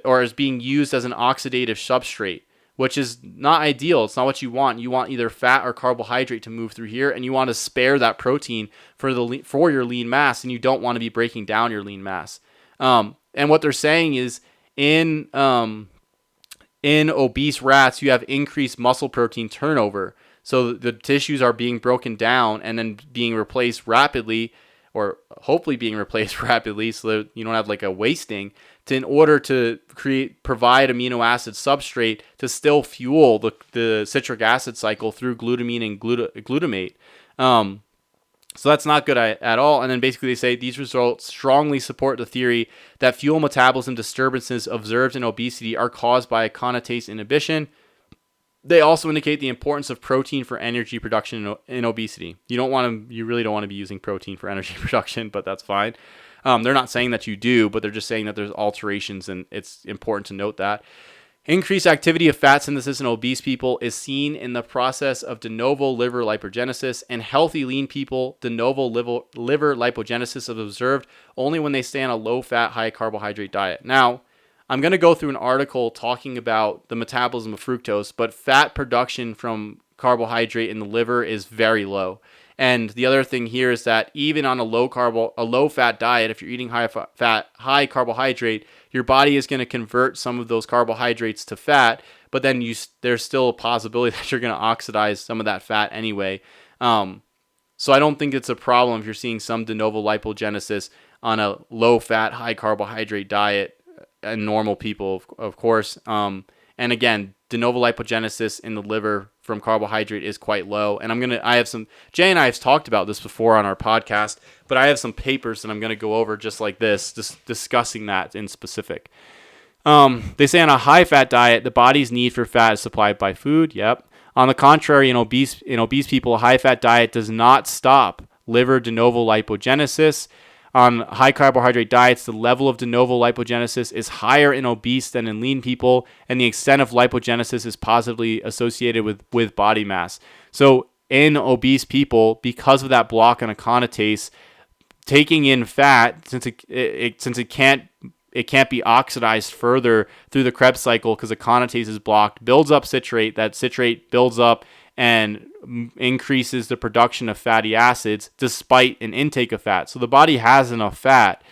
or is being used as an oxidative substrate, which is not ideal. It's not what you want. You want either fat or carbohydrate to move through here, and you want to spare that protein for your lean mass, and you don't want to be breaking down your lean mass. And what they're saying is in obese rats, you have increased muscle protein turnover. So the tissues are being broken down and then being replaced rapidly, or hopefully being replaced rapidly, so that you don't have like a wasting, in order to provide amino acid substrate to still fuel the citric acid cycle through glutamine and glutamate. So that's not good at all. And then basically they say these results strongly support the theory that fuel metabolism disturbances observed in obesity are caused by aconitase inhibition. They also indicate the importance of protein for energy production in obesity. You really don't want to be using protein for energy production, but that's fine. They're not saying that you do, but they're just saying that there's alterations, and it's important to note that. Increased activity of fat synthesis in obese people is seen in the process of de novo liver lipogenesis. In healthy lean people, de novo liver lipogenesis is observed only when they stay on a low-fat, high-carbohydrate diet. Now, I'm going to go through an article talking about the metabolism of fructose, but fat production from carbohydrate in the liver is very low. And the other thing here is that even on a low-fat diet, if you're eating high-fat, high-carbohydrate, your body is going to convert some of those carbohydrates to fat, but then there's still a possibility that you're going to oxidize some of that fat anyway. So I don't think it's a problem if you're seeing some de novo lipogenesis on a low-fat, high-carbohydrate diet in normal people, of course. And again, de novo lipogenesis in the liver from carbohydrate is quite low. And Jay and I have talked about this before on our podcast, but I have some papers that I'm going to go over just like this, just discussing that in specific. They say on a high-fat diet, the body's need for fat is supplied by food. Yep. On the contrary, in obese people, a high-fat diet does not stop liver de novo lipogenesis. On high-carbohydrate diets, the level of de novo lipogenesis is higher in obese than in lean people, and the extent of lipogenesis is positively associated with body mass. So in obese people, because of that block on aconitase, taking in fat, since it can't be oxidized further through the Krebs cycle because aconitase is blocked, builds up citrate. That citrate builds up and increases the production of fatty acids despite an intake of fat. So the body has enough fat,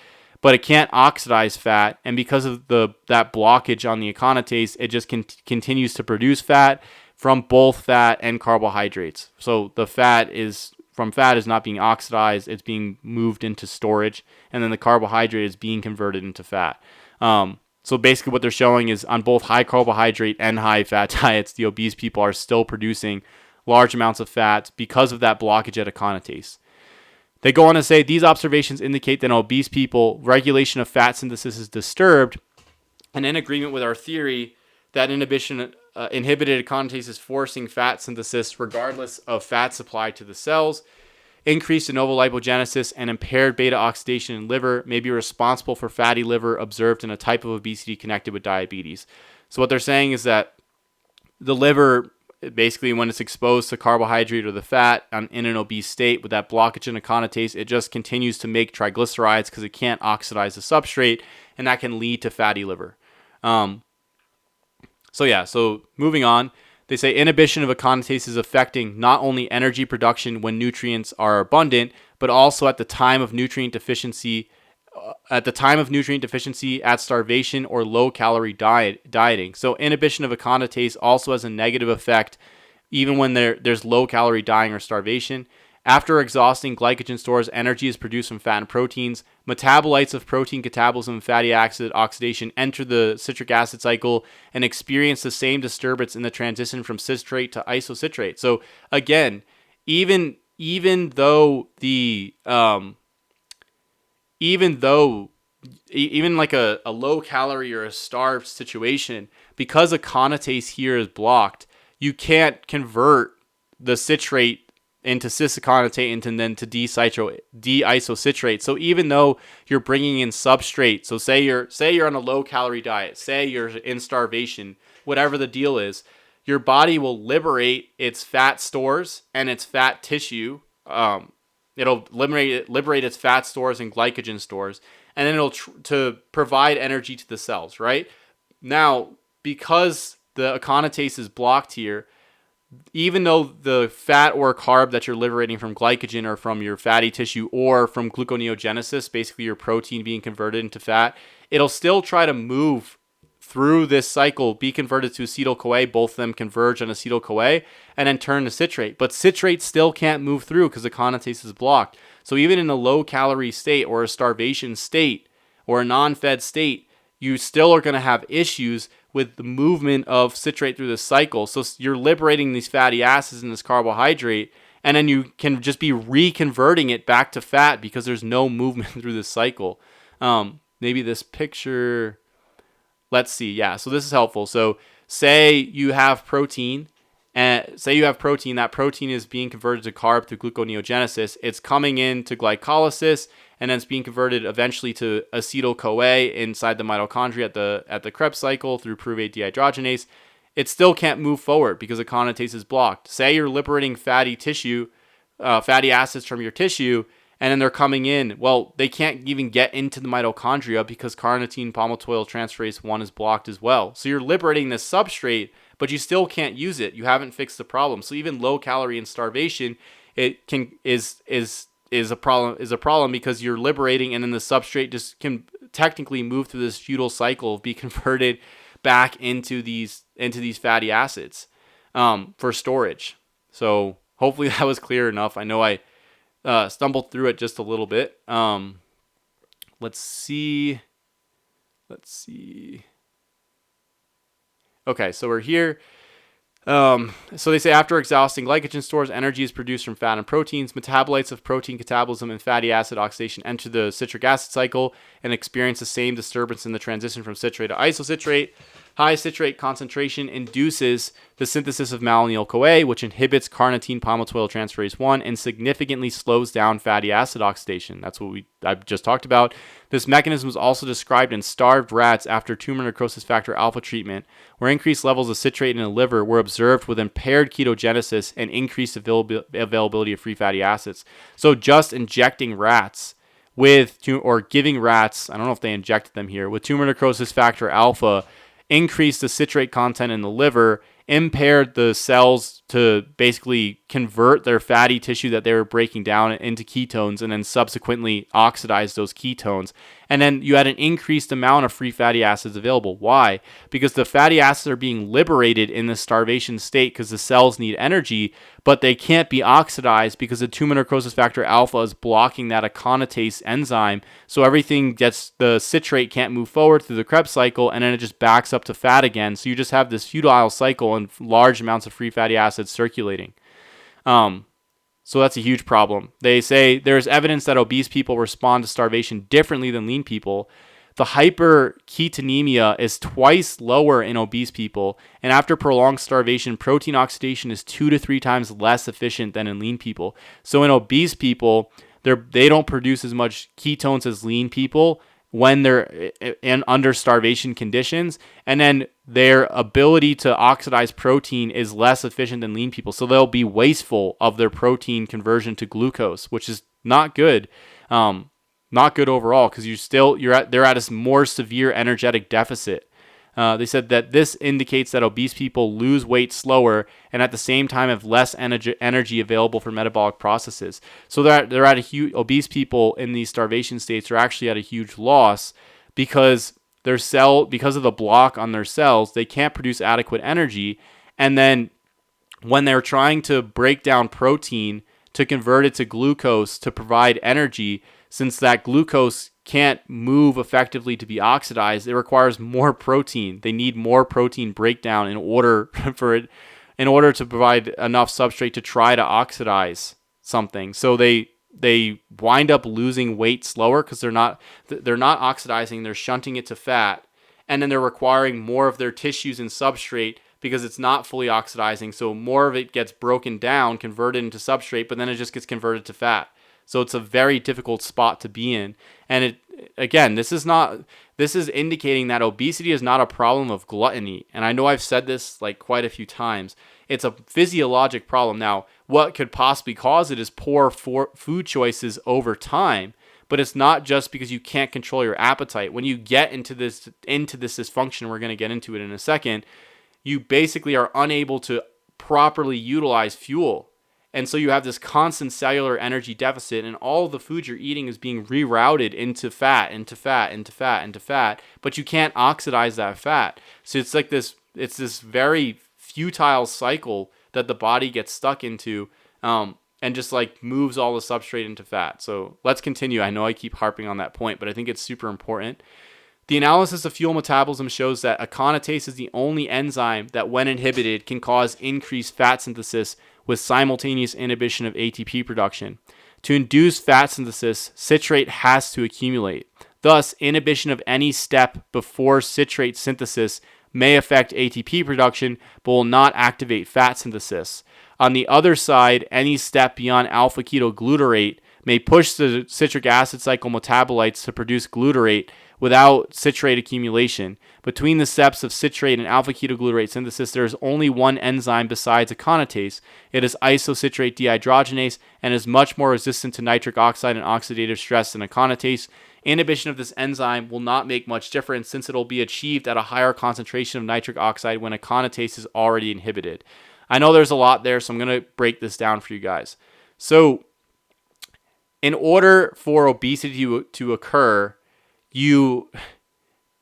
but it can't oxidize fat. And because of that blockage on the aconitase, it just continues to produce fat from both fat and carbohydrates. So the fat is not being oxidized, it's being moved into storage, and then the carbohydrate is being converted into fat. So basically what they're showing is on both high carbohydrate and high fat diets, the obese people are still producing large amounts of fat because of that blockage at aconitase. They go on to say these observations indicate that in obese people, regulation of fat synthesis is disturbed, and in agreement with our theory that inhibited aconitase is forcing fat synthesis regardless of fat supply to the cells. Increased de novo lipogenesis and impaired beta oxidation in liver may be responsible for fatty liver observed in a type of obesity connected with diabetes. So what they're saying is that the liver basically when it's exposed to carbohydrate or the fat in an obese state with that blockage in aconitase, it just continues to make triglycerides because it can't oxidize the substrate, and that can lead to fatty liver. So moving on, they say inhibition of aconitase is affecting not only energy production when nutrients are abundant, but also at the time of nutrient deficiency, at starvation or low-calorie dieting. So inhibition of aconitase also has a negative effect even when there's low-calorie dieting or starvation. After exhausting glycogen stores, energy is produced from fat and proteins. Metabolites of protein catabolism and fatty acid oxidation enter the citric acid cycle and experience the same disturbance in the transition from citrate to isocitrate. So again, even though like a low calorie or a starved situation, because aconitase here is blocked, you can't convert the citrate into cis-aconitase and then to deisocitrate. So even though you're bringing in substrate, so say you're on a low calorie diet, say you're in starvation, whatever the deal is, your body will liberate its fat stores and its fat tissue. It'll liberate its fat stores and glycogen stores, and then it'll to provide energy to the cells, right? Now, because the aconitase is blocked here, even though the fat or carb that you're liberating from glycogen or from your fatty tissue or from gluconeogenesis, basically your protein being converted into fat, it'll still try to move through this cycle, be converted to acetyl-CoA, both of them converge on acetyl-CoA, and then turn to citrate. But citrate still can't move through because the aconitase is blocked. So even in a low-calorie state or a starvation state or a non-fed state, you still are going to have issues with the movement of citrate through the cycle. So you're liberating these fatty acids and this carbohydrate, and then you can just be reconverting it back to fat because there's no movement through the cycle. Maybe this picture, let's see. Yeah, so this is helpful. So say you have protein, that protein is being converted to carb through gluconeogenesis. It's coming into glycolysis, and then it's being converted eventually to acetyl-CoA inside the mitochondria at the Krebs cycle through pyruvate dehydrogenase. It still can't move forward because aconitase is blocked. Say you're liberating fatty acids from your tissue, and then they're coming in. Well, they can't even get into the mitochondria because carnitine palmitoyltransferase 1 is blocked as well. So you're liberating this substrate, but you still can't use it. You haven't fixed the problem. So even low calorie and starvation, is a problem because you're liberating, and then the substrate just can technically move through this futile cycle, be converted back into these fatty acids for storage. So hopefully that was clear enough. I know I stumbled through it just a little bit. Let's see. Okay, so we're here. So they say after exhausting glycogen stores, energy is produced from fat and proteins. Metabolites of protein catabolism and fatty acid oxidation enter the citric acid cycle and experience the same disturbance in the transition from citrate to isocitrate. High citrate concentration induces the synthesis of malonyl-CoA, which inhibits carnitine palmitoyltransferase 1 and significantly slows down fatty acid oxidation. That's what I just talked about. This mechanism was also described in starved rats after tumor necrosis factor alpha treatment, where increased levels of citrate in the liver were observed with impaired ketogenesis and increased availability of free fatty acids. So just injecting rats giving rats, I don't know if they injected them here, with tumor necrosis factor alpha, increased the citrate content in the liver, impaired the cells to basically convert their fatty tissue that they were breaking down into ketones and then subsequently oxidize those ketones. And then you had an increased amount of free fatty acids available. Why? Because the fatty acids are being liberated in the starvation state because the cells need energy, but they can't be oxidized because the tumor necrosis factor alpha is blocking that aconitase enzyme. So the citrate can't move forward through the Krebs cycle, and then it just backs up to fat again. So you just have this futile cycle and large amounts of free fatty acids circulating. So that's a huge problem. They say there's evidence that obese people respond to starvation differently than lean people. The hyperketonemia is twice lower in obese people, and after prolonged starvation, protein oxidation is 2 to 3 times less efficient than in lean people. So in obese people, they don't produce as much ketones as lean people, when they're in under starvation conditions, and then their ability to oxidize protein is less efficient than lean people. So they'll be wasteful of their protein conversion to glucose, which is not good. Not good overall, because they're at a more severe energetic deficit. They said that this indicates that obese people lose weight slower and at the same time have less energy available for metabolic processes. So they're at a huge, obese people in these starvation states are actually at a huge loss because because of the block on their cells, they can't produce adequate energy. And then when they're trying to break down protein to convert it to glucose to provide energy, since that glucose can't move effectively to be oxidized, it requires more protein. They need more protein breakdown in order to provide enough substrate to try to oxidize something. So they wind up losing weight slower because they're not oxidizing, they're shunting it to fat, and then they're requiring more of their tissues and substrate because it's not fully oxidizing. So more of it gets broken down, converted into substrate, but then it just gets converted to fat. So it's a very difficult spot to be in. And this is indicating that obesity is not a problem of gluttony. And I know I've said this like quite a few times. It's a physiologic problem. Now, what could possibly cause it is poor food choices over time. But it's not just because you can't control your appetite. When you get into this dysfunction, we're going to get into it in a second, you basically are unable to properly utilize fuel. And so you have this constant cellular energy deficit, and all the food you're eating is being rerouted into fat, into fat, into fat, into fat, but you can't oxidize that fat. So it's this very futile cycle that the body gets stuck into, and just like moves all the substrate into fat. So let's continue. I know I keep harping on that point, but I think it's super important. The analysis of fuel metabolism shows that aconitase is the only enzyme that, when inhibited, can cause increased fat synthesis with simultaneous inhibition of ATP production. To induce fat synthesis, citrate has to accumulate. Thus, inhibition of any step before citrate synthesis may affect ATP production, but will not activate fat synthesis. On the other side, any step beyond alpha-ketoglutarate may push the citric acid cycle metabolites to produce glutarate without citrate accumulation. Between the steps of citrate and alpha-ketoglutarate synthesis, there is only one enzyme besides aconitase. It is isocitrate dehydrogenase and is much more resistant to nitric oxide and oxidative stress than aconitase. Inhibition of this enzyme will not make much difference since it will be achieved at a higher concentration of nitric oxide when aconitase is already inhibited. I know there's a lot there, so I'm going to break this down for you guys. So, in order for obesity to occur, you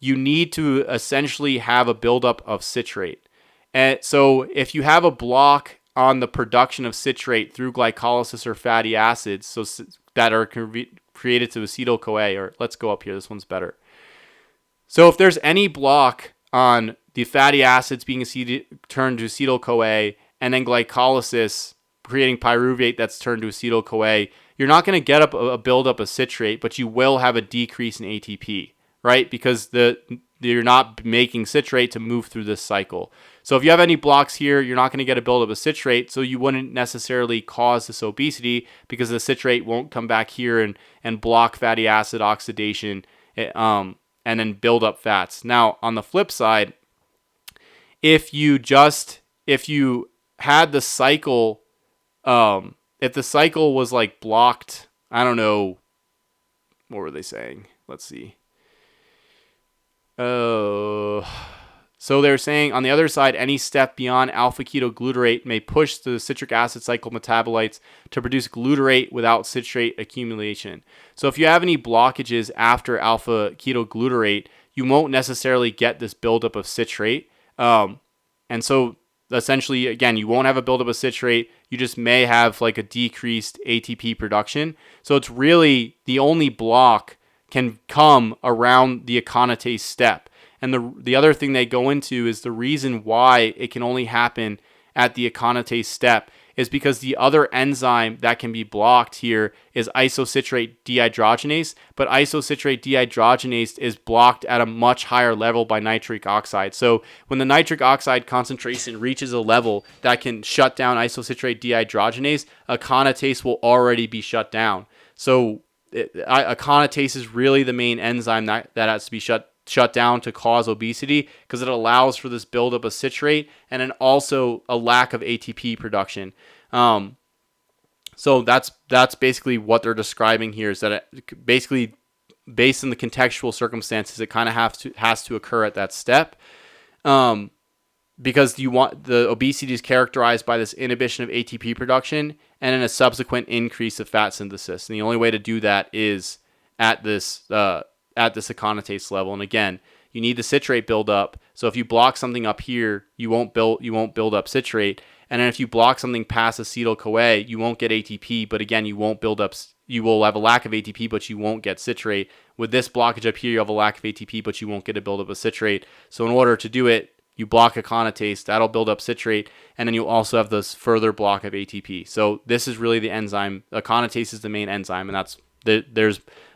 need to essentially have a buildup of citrate. And so if you have a block on the production of citrate through glycolysis or fatty acids that are created to acetyl-CoA, or let's go up here, this one's better. So if there's any block on the fatty acids being turned to acetyl-CoA and then glycolysis creating pyruvate that's turned to acetyl-CoA, you're not going to get up a buildup of citrate, but you will have a decrease in ATP, right? Because you're not making citrate to move through this cycle. So if you have any blocks here, you're not going to get a buildup of citrate, so you wouldn't necessarily cause this obesity because the citrate won't come back here and block fatty acid oxidation and then build up fats. Now, on the flip side, if you had the cycle, if the cycle was like blocked, I don't know, what were they saying? Let's see. So they're saying on the other side, any step beyond alpha-ketoglutarate may push the citric acid cycle metabolites to produce glutarate without citrate accumulation. So if you have any blockages after alpha-ketoglutarate, you won't necessarily get this buildup of citrate. And so essentially, again, you won't have a buildup of citrate. You just may have like a decreased ATP production. So it's really the only block can come around the aconitase step. And the other thing they go into is the reason why it can only happen at the aconitase step is because the other enzyme that can be blocked here is isocitrate dehydrogenase, but isocitrate dehydrogenase is blocked at a much higher level by nitric oxide. So when the nitric oxide concentration reaches a level that can shut down isocitrate dehydrogenase, aconitase will already be shut down. So aconitase is really the main enzyme that has to be shut down to cause obesity, because it allows for this buildup of citrate and then also a lack of ATP production. So that's basically what they're describing here, is that it basically, based on the contextual circumstances, it kind of has to occur at that step. Because you want the obesity is characterized by this inhibition of ATP production and then a subsequent increase of fat synthesis. And the only way to do that is at this aconitase level. And again, you need the citrate buildup. So if you block something up here, you won't build up citrate. And then if you block something past acetyl-CoA, you won't get ATP, but again, you won't build up. You will have a lack of ATP, but you won't get citrate. With this blockage up here, you have a lack of ATP, but you won't get a buildup of citrate. So in order to do it, you block aconitase, that'll build up citrate, and then you also have this further block of ATP. So this is really the enzyme. Aconitase is the main enzyme, and that's the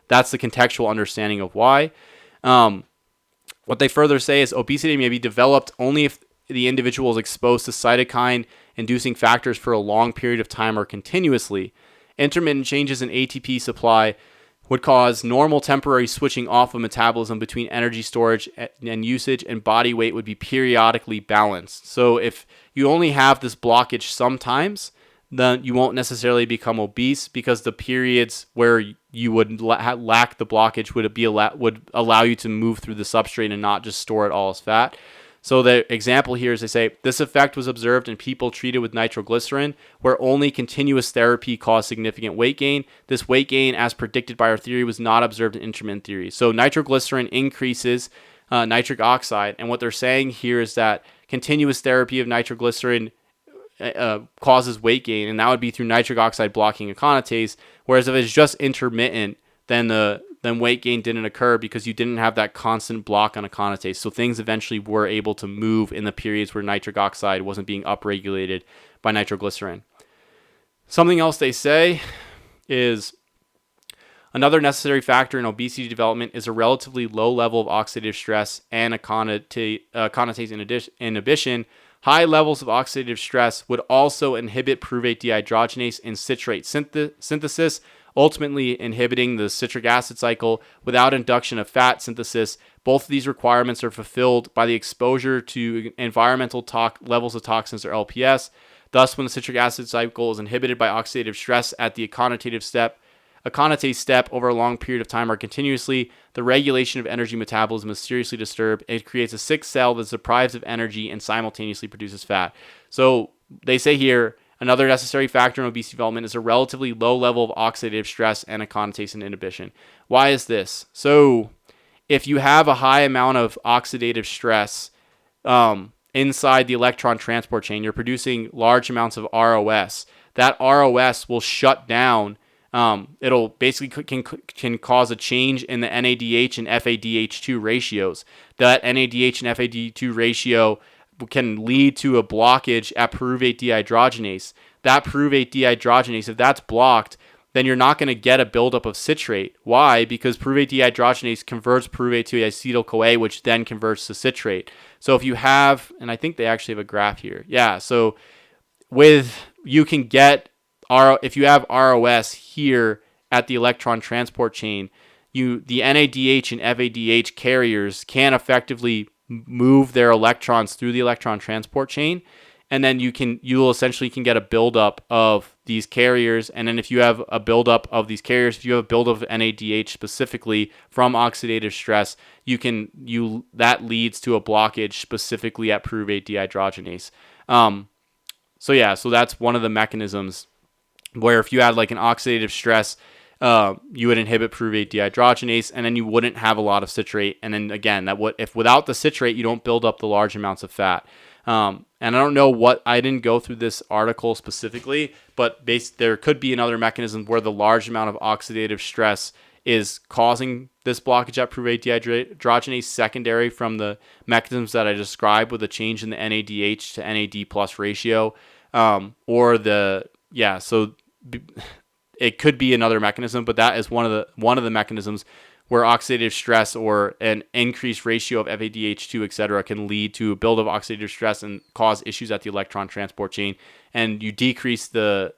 contextual understanding of why. What they further say is obesity may be developed only if the individual is exposed to cytokine-inducing factors for a long period of time or continuously. Intermittent changes in ATP supply would cause normal temporary switching off of metabolism between energy storage and usage, and body weight would be periodically balanced. So if you only have this blockage sometimes, then you won't necessarily become obese, because the periods where you would lack the blockage would allow you to move through the substrate and not just store it all as fat. So the example here is they say, this effect was observed in people treated with nitroglycerin, where only continuous therapy caused significant weight gain. This weight gain, as predicted by our theory, was not observed in intermittent theory. So nitroglycerin increases nitric oxide. And what they're saying here is that continuous therapy of nitroglycerin causes weight gain, and that would be through nitric oxide blocking aconitase. Whereas if it's just intermittent, then weight gain didn't occur, because you didn't have that constant block on aconitase. So things eventually were able to move in the periods where nitric oxide wasn't being upregulated by nitroglycerin. Something else they say is, another necessary factor in obesity development is a relatively low level of oxidative stress and aconitase inhibition. High levels of oxidative stress would also inhibit pyruvate dehydrogenase and citrate synthesis, ultimately inhibiting the citric acid cycle without induction of fat synthesis. Both of these requirements are fulfilled by the exposure to environmental levels of toxins, or LPS. Thus, when the citric acid cycle is inhibited by oxidative stress at the aconitase step over a long period of time or continuously, the regulation of energy metabolism is seriously disturbed. It creates a sick cell that's deprived of energy and simultaneously produces fat. So they say here, another necessary factor in obesity development is a relatively low level of oxidative stress and aconitase inhibition. Why is this? So if you have a high amount of oxidative stress inside the electron transport chain, you're producing large amounts of ROS. That ROS will shut down. It'll basically can cause a change in the NADH and FADH2 ratios. That NADH and FADH2 ratio can lead to a blockage at pyruvate dehydrogenase. That pyruvate dehydrogenase, if that's blocked, then you're not going to get a buildup of citrate. Why? Because pyruvate dehydrogenase converts pyruvate to acetyl-CoA, which then converts to citrate. So if you have, and I think they actually have a graph here. Yeah, so you can get if you have ROS here at the electron transport chain, the NADH and FADH carriers can effectively move their electrons through the electron transport chain, and then you'll essentially get a buildup of these carriers. And then if you have a buildup of these carriers, if you have a buildup of NADH specifically from oxidative stress, that leads to a blockage specifically at pyruvate dehydrogenase. So that's one of the mechanisms where if you had like an oxidative stress, you would inhibit pyruvate dehydrogenase, and then you wouldn't have a lot of citrate. And then again, if without the citrate, you don't build up the large amounts of fat. And I don't know I didn't go through this article specifically, but there could be another mechanism where the large amount of oxidative stress is causing this blockage at pyruvate dehydrogenase, secondary from the mechanisms that I described with a change in the NADH to NAD plus ratio, so it could be another mechanism, but that is one of the mechanisms where oxidative stress or an increased ratio of FADH2, etc., can lead to a buildup of oxidative stress and cause issues at the electron transport chain. And you decrease the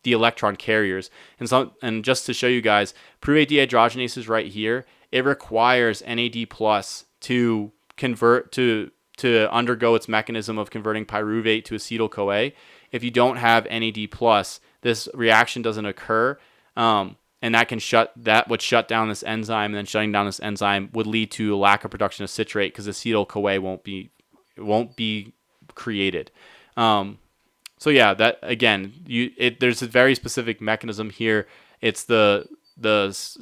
the electron carriers. And just to show you guys, pyruvate dehydrogenase is right here. It requires NAD plus to convert to undergo its mechanism of converting pyruvate to acetyl-CoA. If you don't have NAD plus, this reaction doesn't occur, and that would shut down this enzyme, and then shutting down this enzyme would lead to a lack of production of citrate because acetyl-CoA won't be created. So yeah, that again, there's a very specific mechanism here. It's the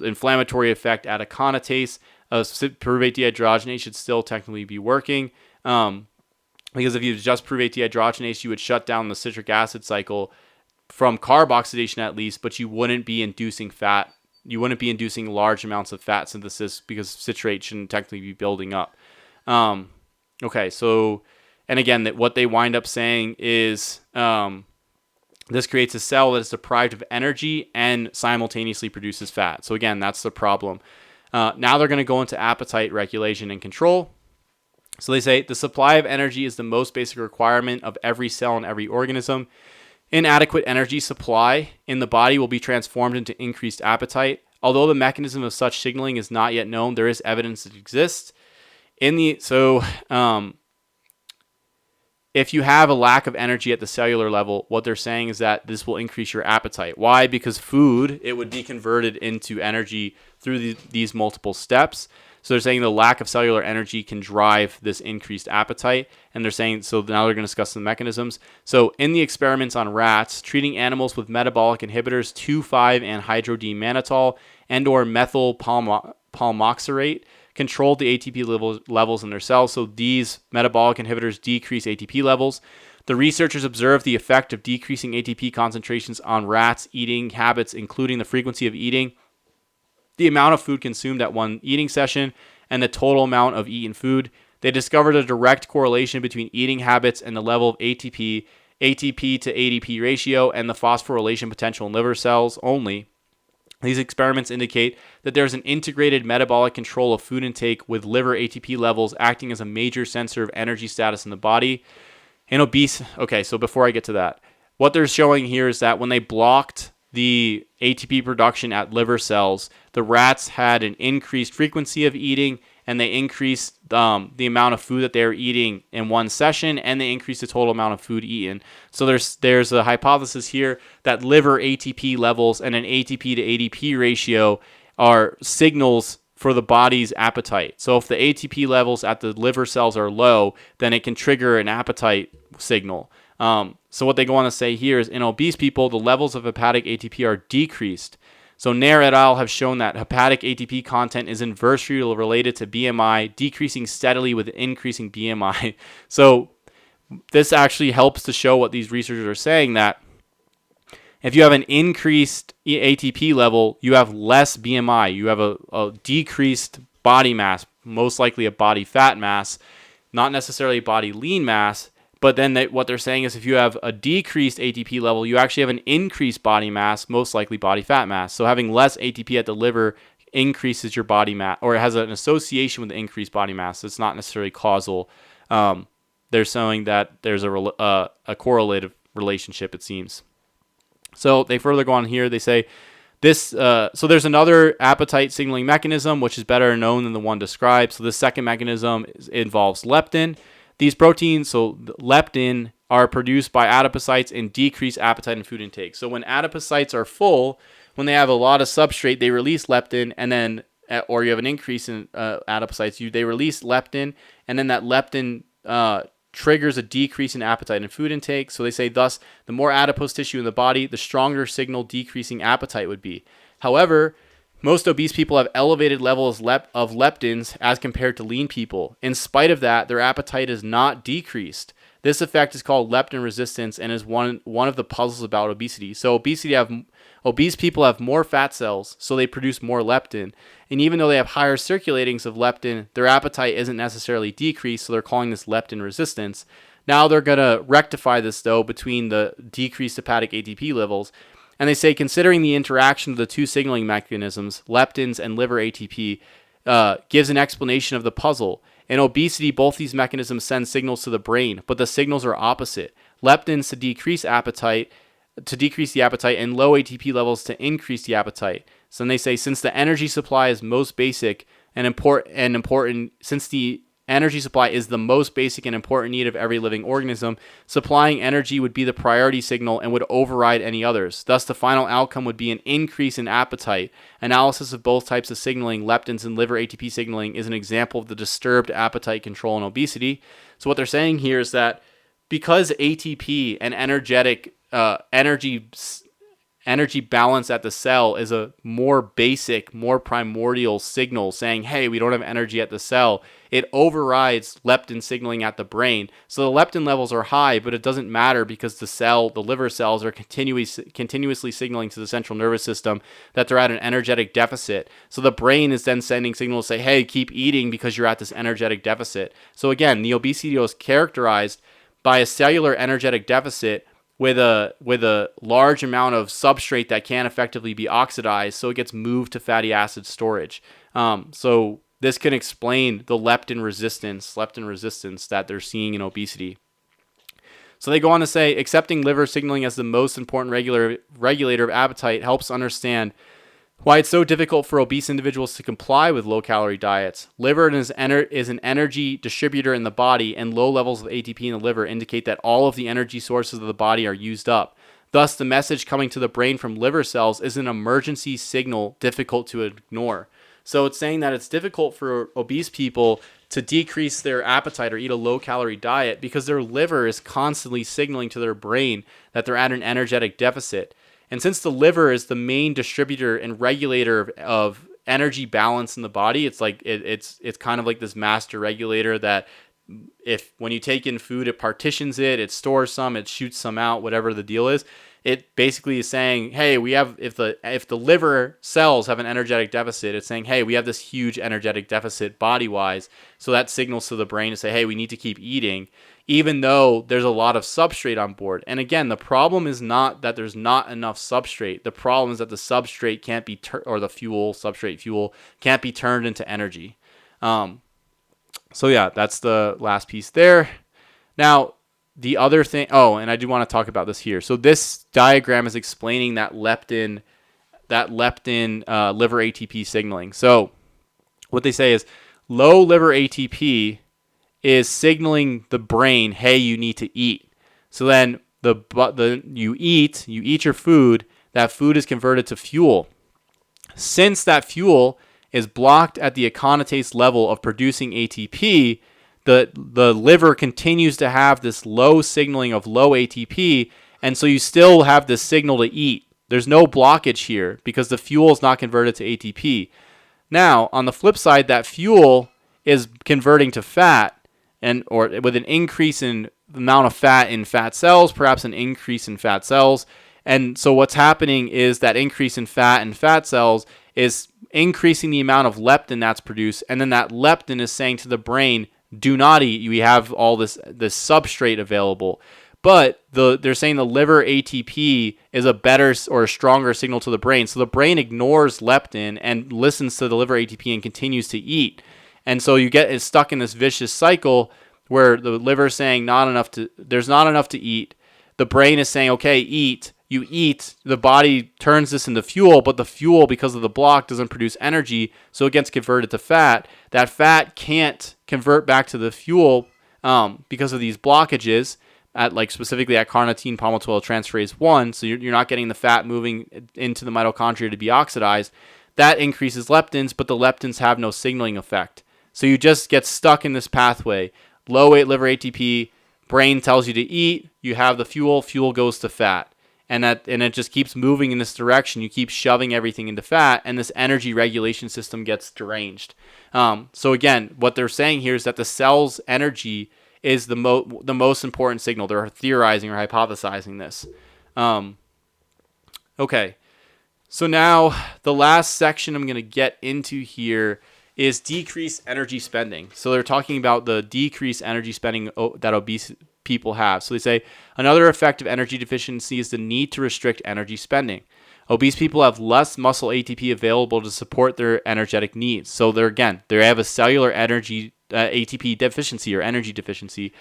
inflammatory effect at aconitase. Pyruvate dehydrogenase should still technically be working, because if you just pyruvate dehydrogenase, you would shut down the citric acid cycle from carb oxidation at least, but you wouldn't be inducing fat. You wouldn't be inducing large amounts of fat synthesis because citrate shouldn't technically be building up. Okay, so, and again, what they wind up saying is this creates a cell that is deprived of energy and simultaneously produces fat. So again, that's the problem. Now they're going to go into appetite regulation and control. So they say the supply of energy is the most basic requirement of every cell in every organism. Inadequate energy supply in the body will be transformed into increased appetite. Although the mechanism of such signaling is not yet known, there is evidence that it exists. If you have a lack of energy at the cellular level, what they're saying is that this will increase your appetite. Why? Because food, it would be converted into energy through these multiple steps. So they're saying the lack of cellular energy can drive this increased appetite. And they're saying, so now they're going to discuss the mechanisms. So in the experiments on rats, treating animals with metabolic inhibitors, 2,5-anhydro-D-mannitol and or methyl palmoxyrate controlled the ATP levels in their cells. So these metabolic inhibitors decrease ATP levels. The researchers observed the effect of decreasing ATP concentrations on rats' eating habits, including the frequency of eating, the amount of food consumed at one eating session, and the total amount of eaten food. They discovered a direct correlation between eating habits and the level of ATP to ADP ratio, and the phosphorylation potential in liver cells only. These experiments indicate that there's an integrated metabolic control of food intake with liver ATP levels acting as a major sensor of energy status in the body. Okay, so before I get to that, what they're showing here is that when they blocked the ATP production at liver cells, the rats had an increased frequency of eating, and they increased the amount of food that they were eating in one session, and they increased the total amount of food eaten. So there's a hypothesis here that liver ATP levels and an ATP to ADP ratio are signals for the body's appetite. So if the ATP levels at the liver cells are low, then it can trigger an appetite signal. So what they go on to say here is in obese people, the levels of hepatic ATP are decreased. So Nair et al. Have shown that hepatic ATP content is inversely related to BMI, decreasing steadily with increasing BMI. So this actually helps to show what these researchers are saying, that if you have an increased ATP level, you have less BMI. You have a decreased body mass, most likely a body fat mass, not necessarily body lean mass. But then what they're saying is if you have a decreased ATP level, you actually have an increased body mass, most likely body fat mass. So having less ATP at the liver increases your body mass, or it has an association with the increased body mass. It's not necessarily causal. They're showing that there's a correlative relationship, it seems. So they further go on here. They say this. So there's another appetite signaling mechanism, which is better known than the one described. So the second mechanism involves leptin. These proteins, so leptin, are produced by adipocytes and decrease appetite and food intake. So when adipocytes are full, when they have a lot of substrate, they release leptin, and then, or you have an increase in adipocytes, they release leptin, and then that leptin triggers a decrease in appetite and food intake. So they say, thus, the more adipose tissue in the body, the stronger signal decreasing appetite would be. However, most obese people have elevated levels of leptins as compared to lean people. In spite of that, their appetite is not decreased. This effect is called leptin resistance and is one of the puzzles about obesity. So obese people have more fat cells, so they produce more leptin. And even though they have higher circulatings of leptin, their appetite isn't necessarily decreased, so they're calling this leptin resistance. Now they're going to rectify this, though, between the decreased hepatic ATP levels. And they say, considering the interaction of the two signaling mechanisms, leptins and liver ATP, gives an explanation of the puzzle. In obesity, both these mechanisms send signals to the brain, but the signals are opposite. Leptins to decrease appetite, to decrease the appetite, and low ATP levels to increase the appetite. So then they say, since the energy supply is most basic and important, since the energy supply is the most basic and important need of every living organism, supplying energy would be the priority signal and would override any others. Thus, the final outcome would be an increase in appetite. Analysis of both types of signaling, leptins and liver ATP signaling, is an example of the disturbed appetite control in obesity. So what they're saying here is that because ATP and energy balance at the cell is a more basic, more primordial signal saying, hey, we don't have energy at the cell, it overrides leptin signaling at the brain. So the leptin levels are high, but it doesn't matter because the liver cells are continuously signaling to the central nervous system that they're at an energetic deficit. So the brain is then sending signals to say, hey, keep eating because you're at this energetic deficit. So again, the obesity is characterized by a cellular energetic deficit with a large amount of substrate that can't effectively be oxidized, so it gets moved to fatty acid storage. So this can explain the leptin resistance that they're seeing in obesity. So they go on to say, accepting liver signaling as the most important regulator of appetite helps understand why it's so difficult for obese individuals to comply with low-calorie diets. Liver is an energy distributor in the body, and low levels of ATP in the liver indicate that all of the energy sources of the body are used up. Thus, the message coming to the brain from liver cells is an emergency signal difficult to ignore. So it's saying that it's difficult for obese people to decrease their appetite or eat a low-calorie diet because their liver is constantly signaling to their brain that they're at an energetic deficit. And since the liver is the main distributor and regulator of energy balance in the body, it's like it's kind of like this master regulator that when you take in food, it partitions it stores some, it shoots some out, whatever the deal is. It basically is saying, hey, if the liver cells have an energetic deficit, it's saying, hey, we have this huge energetic deficit body-wise. So that signals to the brain to say, hey, we need to keep eating, even though there's a lot of substrate on board. And again, the problem is not that there's not enough substrate. The problem is that the substrate can't be or the substrate fuel can't be turned into energy. So yeah, that's the last piece there. Now, the other thing, and I do want to talk about this here. So this diagram is explaining that leptin liver ATP signaling. So what they say is low liver ATP is signaling the brain, hey, you need to eat. So then you eat your food, that food is converted to fuel. Since that fuel is blocked at the aconitase level of producing ATP, the liver continues to have this low signaling of low ATP, and so you still have this signal to eat. There's no blockage here because the fuel is not converted to ATP. Now, on the flip side, that fuel is converting to fat, or with an increase in the amount of fat in fat cells, perhaps an increase in fat cells. And so what's happening is that increase in fat and fat cells is increasing the amount of leptin that's produced, and then that leptin is saying to the brain, do not eat. We have all this substrate available. But they're saying the liver ATP is a better or a stronger signal to the brain. So the brain ignores leptin and listens to the liver ATP and continues to eat. And so you get stuck in this vicious cycle where the liver is saying there's not enough to eat. The brain is saying, okay, eat. You eat, the body turns this into fuel, but the fuel, because of the block, doesn't produce energy, so it gets converted to fat. That fat can't convert back to the fuel because of these blockages, specifically at carnitine palmitoyltransferase 1, so you're not getting the fat moving into the mitochondria to be oxidized. That increases leptins, but the leptins have no signaling effect. So you just get stuck in this pathway. Low liver ATP, brain tells you to eat, you have the fuel goes to fat. And it just keeps moving in this direction. You keep shoving everything into fat, and this energy regulation system gets deranged. So again, what they're saying here is that the cell's energy is the most important signal. They're theorizing or hypothesizing this. Okay, so now the last section I'm going to get into here is decreased energy spending. So they're talking about the decreased energy spending that obese people have. So they say another effect of energy deficiency is the need to restrict energy spending. Obese people have less muscle ATP available to support their energetic needs. So they have a cellular energy ATP deficiency or energy deficiency.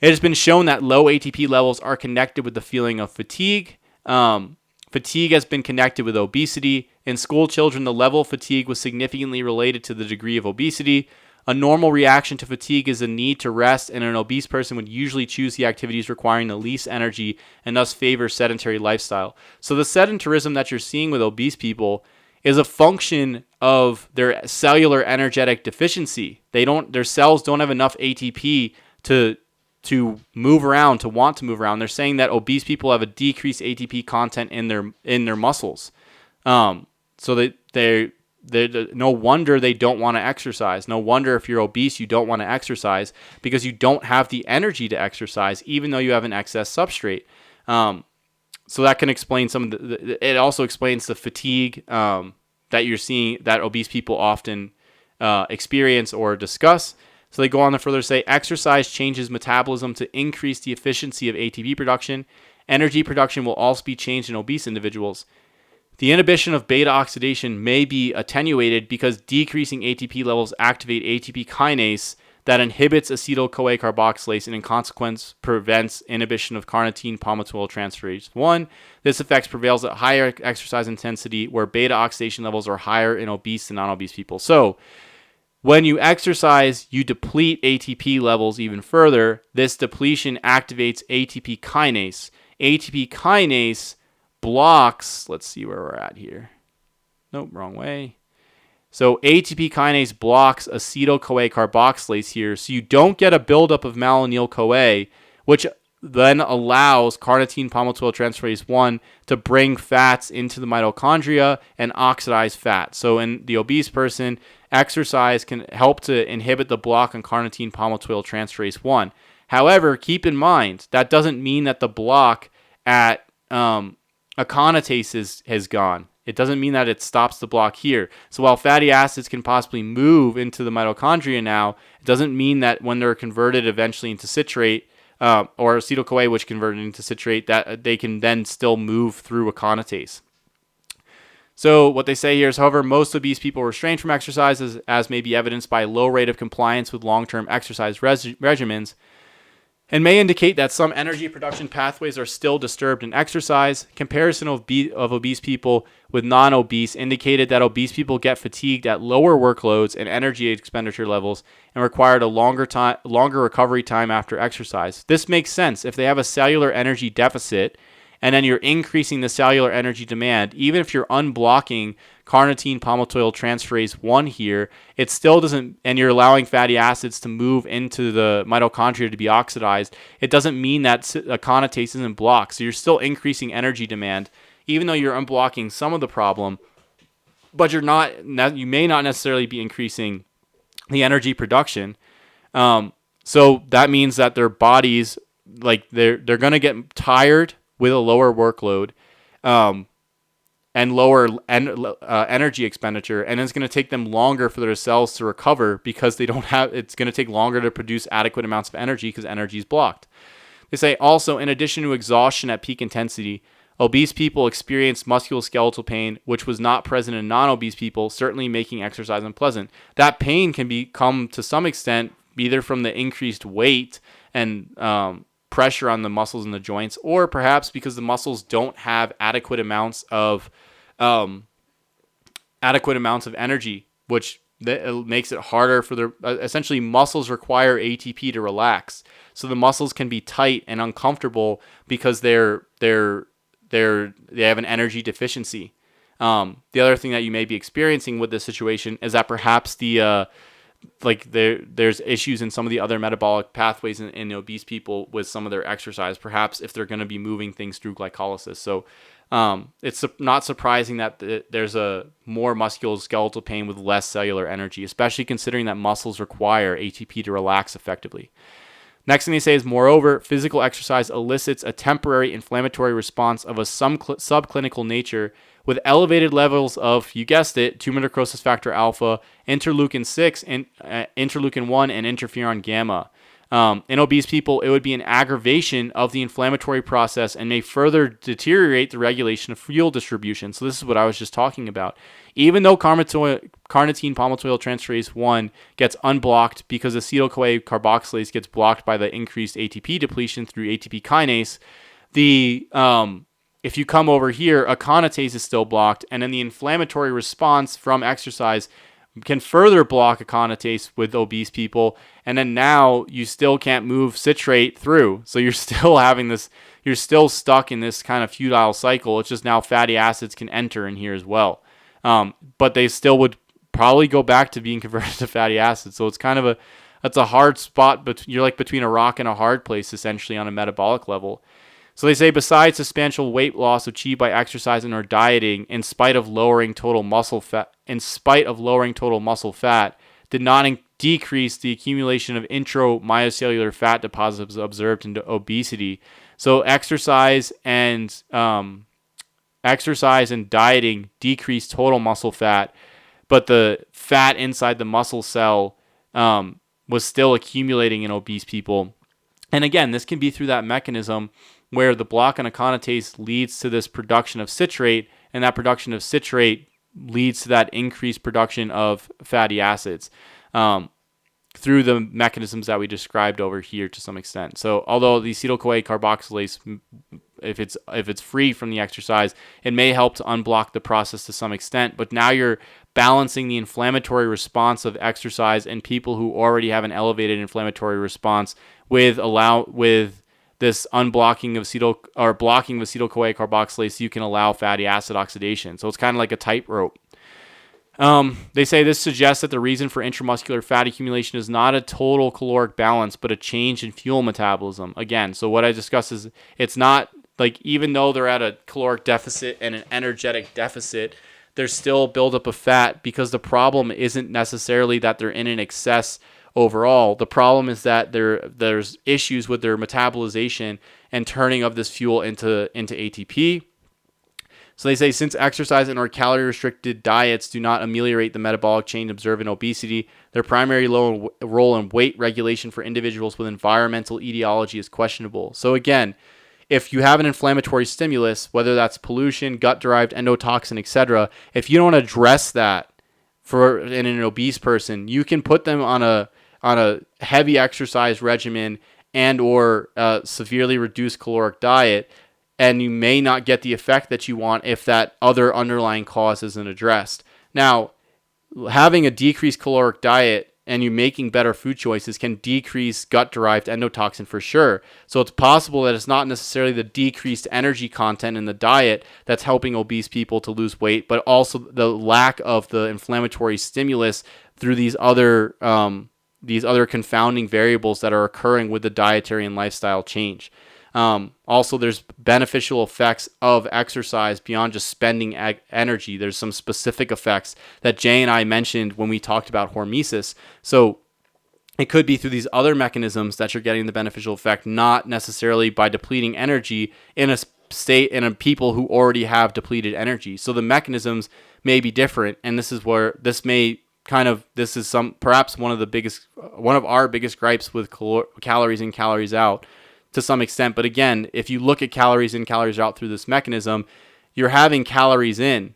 It has been shown that low ATP levels are connected with the feeling of fatigue Fatigue has been connected with obesity. In school children, the level of fatigue was significantly related to the degree of obesity. A normal reaction to fatigue is a need to rest, and an obese person would usually choose the activities requiring the least energy and thus favor sedentary lifestyle. So the sedentarism that you're seeing with obese people is a function of their cellular energetic deficiency. Their cells don't have enough ATP to move around, to want to move around. They're saying that obese people have a decreased ATP content in their muscles. So they're no wonder they don't want to exercise. No wonder if you're obese, you don't want to exercise because you don't have the energy to exercise, even though you have an excess substrate. So that can explain some of it also explains the fatigue that you're seeing that obese people often experience or discuss. So they go on to further say, exercise changes metabolism to increase the efficiency of ATP production. Energy production will also be changed in obese individuals. The inhibition of beta oxidation may be attenuated because decreasing ATP levels activate ATP kinase that inhibits acetyl-CoA carboxylase and in consequence prevents inhibition of carnitine palmitoyltransferase 1. This effect prevails at higher exercise intensity where beta oxidation levels are higher in obese and non-obese people. So when you exercise, you deplete ATP levels even further. This depletion activates ATP kinase. ATP kinase blocks, let's see where we're at here. Nope, wrong way. So ATP kinase blocks acetyl-CoA carboxylase here, so you don't get a buildup of malonyl-CoA, which then allows carnitine palmitoyltransferase 1 to bring fats into the mitochondria and oxidize fat. So in the obese person, exercise can help to inhibit the block on carnitine palmitoyltransferase 1. However, keep in mind, that doesn't mean that the block at aconitase has gone. It doesn't mean that it stops the block here. So while fatty acids can possibly move into the mitochondria now, it doesn't mean that when they're converted eventually into citrate, or acetyl-CoA, which converted into citrate, that they can then still move through aconitase. So what they say here is, however, most obese people restrain from exercise, as may be evidenced by a low rate of compliance with long-term exercise regimens, and may indicate that some energy production pathways are still disturbed in exercise. Comparison of obese people with non-obese indicated that obese people get fatigued at lower workloads and energy expenditure levels and required a longer recovery time after exercise. This makes sense. If they have a cellular energy deficit and then you're increasing the cellular energy demand, even if you're unblocking carnitine palmitoyltransferase 1 here, it still doesn't, and you're allowing fatty acids to move into the mitochondria to be oxidized, it doesn't mean that aconitase isn't blocked. So you're still increasing energy demand, even though you're unblocking some of the problem, but you may not necessarily be increasing the energy production. So that means that their bodies, like they're going to get tired with a lower workload, and lower energy expenditure, and it's going to take them longer for their cells to recover because it's going to take longer to produce adequate amounts of energy because energy is blocked. They say also, in addition to exhaustion at peak intensity, obese people experience musculoskeletal pain, which was not present in non-obese people, certainly making exercise unpleasant. That pain can come to some extent either from the increased weight and pressure on the muscles and the joints, or perhaps because the muscles don't have adequate amounts of energy, which makes it harder for their essentially muscles require ATP to relax. So the muscles can be tight and uncomfortable because they have an energy deficiency. The other thing that you may be experiencing with this situation is that perhaps there's issues in some of the other metabolic pathways in obese people with some of their exercise, perhaps if they're going to be moving things through glycolysis. So it's not surprising that there's a more musculoskeletal pain with less cellular energy, especially considering that muscles require ATP to relax effectively. Next thing they say is, moreover, physical exercise elicits a temporary inflammatory response of a subclinical nature with elevated levels of, you guessed it, tumor necrosis factor alpha, interleukin 6, and interleukin 1, and interferon gamma. In obese people, it would be an aggravation of the inflammatory process and may further deteriorate the regulation of fuel distribution. So this is what I was just talking about. Even though carnitine palmitoyltransferase 1 gets unblocked because acetyl-CoA carboxylase gets blocked by the increased ATP depletion through ATP kinase, the if you come over here, aconitase is still blocked, and then the inflammatory response from exercise can further block aconitase with obese people, and then now you still can't move citrate through. So you're still having this, you're still stuck in this kind of futile cycle. It's just now fatty acids can enter in here as well. But they still would probably go back to being converted to fatty acids. So it's kind of that's a hard spot, but you're like between a rock and a hard place essentially on a metabolic level. So they say besides substantial weight loss achieved by exercising or dieting, in spite of lowering total muscle fat, did not decrease the accumulation of intramyocellular fat deposits observed in obesity. So exercise and dieting decreased total muscle fat, but the fat inside the muscle cell was still accumulating in obese people. And again, this can be through that mechanism where the block on aconitase leads to this production of citrate, and that production of citrate leads to that increased production of fatty acids through the mechanisms that we described over here to some extent. So although the acetyl-CoA carboxylase, if it's free from the exercise, it may help to unblock the process to some extent, but now you're balancing the inflammatory response of exercise in people who already have an elevated inflammatory response with this unblocking of blocking of acetyl-CoA carboxylase, so you can allow fatty acid oxidation. So it's kind of like a tightrope. They say this suggests that the reason for intramuscular fat accumulation is not a total caloric balance, but a change in fuel metabolism. Again, so what I discussed is it's not like, even though they're at a caloric deficit and an energetic deficit, there's still buildup of fat, because the problem isn't necessarily that they're in an excess overall. The problem is that there's issues with their metabolization and turning of this fuel into ATP. So they say since exercise and or calorie-restricted diets do not ameliorate the metabolic change observed in obesity, their primary role in weight regulation for individuals with environmental etiology is questionable. So again, if you have an inflammatory stimulus, whether that's pollution, gut-derived endotoxin, etc., if you don't address that in an obese person, you can put them on a heavy exercise regimen and or severely reduced caloric diet, and you may not get the effect that you want if that other underlying cause isn't addressed. Now, having a decreased caloric diet and you making better food choices can decrease gut-derived endotoxin for sure. So it's possible that it's not necessarily the decreased energy content in the diet that's helping obese people to lose weight, but also the lack of the inflammatory stimulus through these other confounding variables that are occurring with the dietary and lifestyle change. Also, there's beneficial effects of exercise beyond just spending energy. There's some specific effects that Jay and I mentioned when we talked about hormesis. So it could be through these other mechanisms that you're getting the beneficial effect, not necessarily by depleting energy in a people who already have depleted energy. So the mechanisms may be different, and this is perhaps one of our biggest gripes with calories in, calories out to some extent. But again, if you look at calories in, calories out through this mechanism, you're having calories in,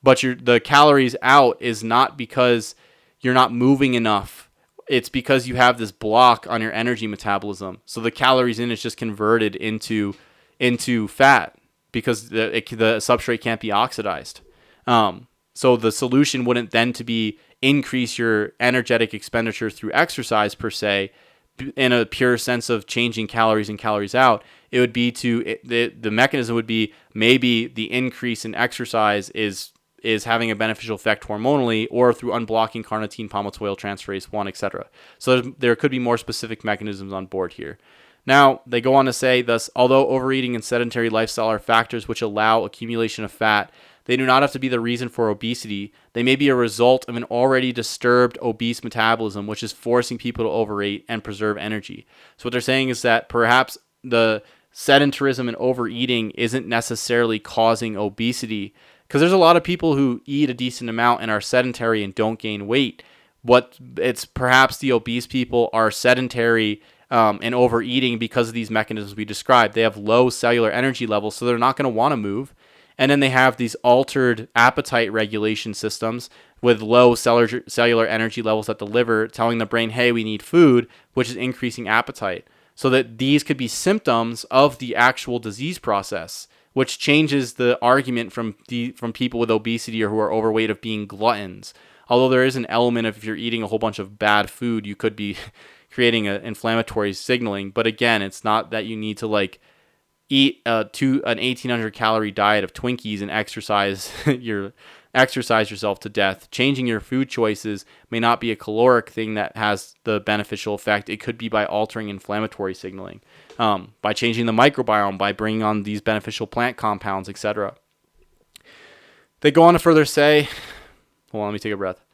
but the calories out is not because you're not moving enough. It's because you have this block on your energy metabolism. So the calories in is just converted into fat because the substrate can't be oxidized. So the solution wouldn't then to be increase your energetic expenditure through exercise per se, in a pure sense of changing calories in, calories out. It would be the mechanism would be maybe the increase in exercise is having a beneficial effect hormonally, or through unblocking carnitine palmitoyltransferase 1, etc. So there could be more specific mechanisms on board here. Now, they go on to say, thus, although overeating and sedentary lifestyle are factors which allow accumulation of fat, they do not have to be the reason for obesity. They may be a result of an already disturbed obese metabolism, which is forcing people to overeat and preserve energy. So what they're saying is that perhaps the sedentarism and overeating isn't necessarily causing obesity, because there's a lot of people who eat a decent amount and are sedentary and don't gain weight. It's perhaps the obese people are sedentary and overeating because of these mechanisms we described. They have low cellular energy levels, so they're not going to want to move. And then they have these altered appetite regulation systems with low cellular energy levels at the liver, telling the brain, hey, we need food, which is increasing appetite. So that these could be symptoms of the actual disease process. which changes the argument from people with obesity or who are overweight of being gluttons. Although there is an element of if you're eating a whole bunch of bad food, you could be creating an inflammatory signaling. But again, it's not that you need to like eat an 1,800 calorie diet of Twinkies and exercise yourself to death. Changing your food choices may not be a caloric thing that has the beneficial effect. It could be by altering inflammatory signaling, by changing the microbiome, by bringing on these beneficial plant compounds, etc. They go on to further say, hold on, let me take a breath.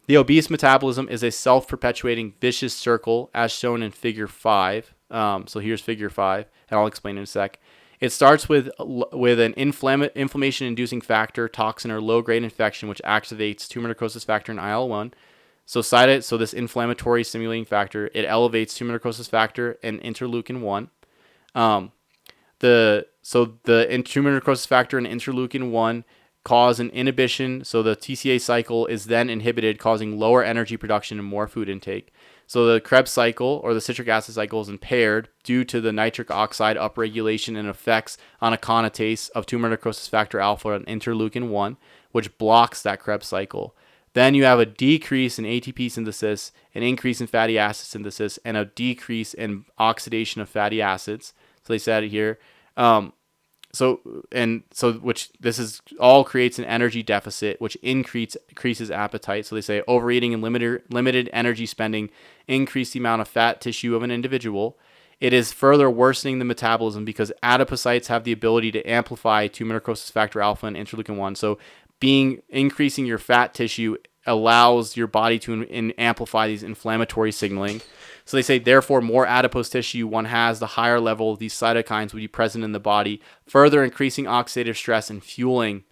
The obese metabolism is a self-perpetuating vicious circle as shown in figure 5. So here's figure 5, and I'll explain in a sec. It starts with an inflammation-inducing factor, toxin, or low-grade infection, which activates tumor necrosis factor and IL-1. So this inflammatory stimulating factor, it elevates tumor necrosis factor and interleukin-1. The tumor necrosis factor and interleukin-1 cause an inhibition, so the TCA cycle is then inhibited, causing lower energy production and more food intake. So the Krebs cycle, or the citric acid cycle, is impaired due to the nitric oxide upregulation and effects on aconitase of tumor necrosis factor alpha and interleukin-1, which blocks that Krebs cycle. Then you have a decrease in ATP synthesis, an increase in fatty acid synthesis, and a decrease in oxidation of fatty acids. So they said it here. Which this is all creates an energy deficit, which increases appetite. So they say overeating and limited energy spending increase the amount of fat tissue of an individual. It is further worsening the metabolism because adipocytes have the ability to amplify tumor necrosis factor alpha and interleukin-1. So increasing your fat tissue allows your body to amplify these inflammatory signaling. So they say, therefore, more adipose tissue one has, the higher level of these cytokines will be present in the body, further increasing oxidative stress and fueling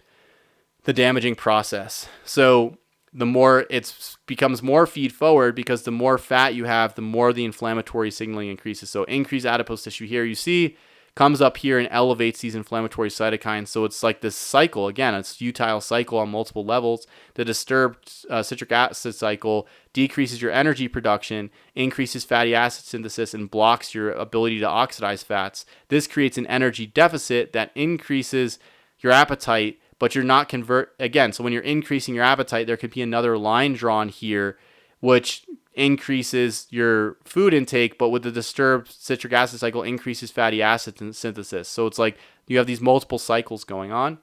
the damaging process. So the more it becomes more feed forward, because the more fat you have, the more the inflammatory signaling increases. So increased adipose tissue here, you see, comes up here and elevates these inflammatory cytokines. So it's like this cycle. Again, it's a futile cycle on multiple levels. The disturbed citric acid cycle decreases your energy production, increases fatty acid synthesis, and blocks your ability to oxidize fats. This creates an energy deficit that increases your appetite, but you're not again, so when you're increasing your appetite, there could be another line drawn here, which increases your food intake, but with the disturbed citric acid cycle, increases fatty acid synthesis. So it's like you have these multiple cycles going on.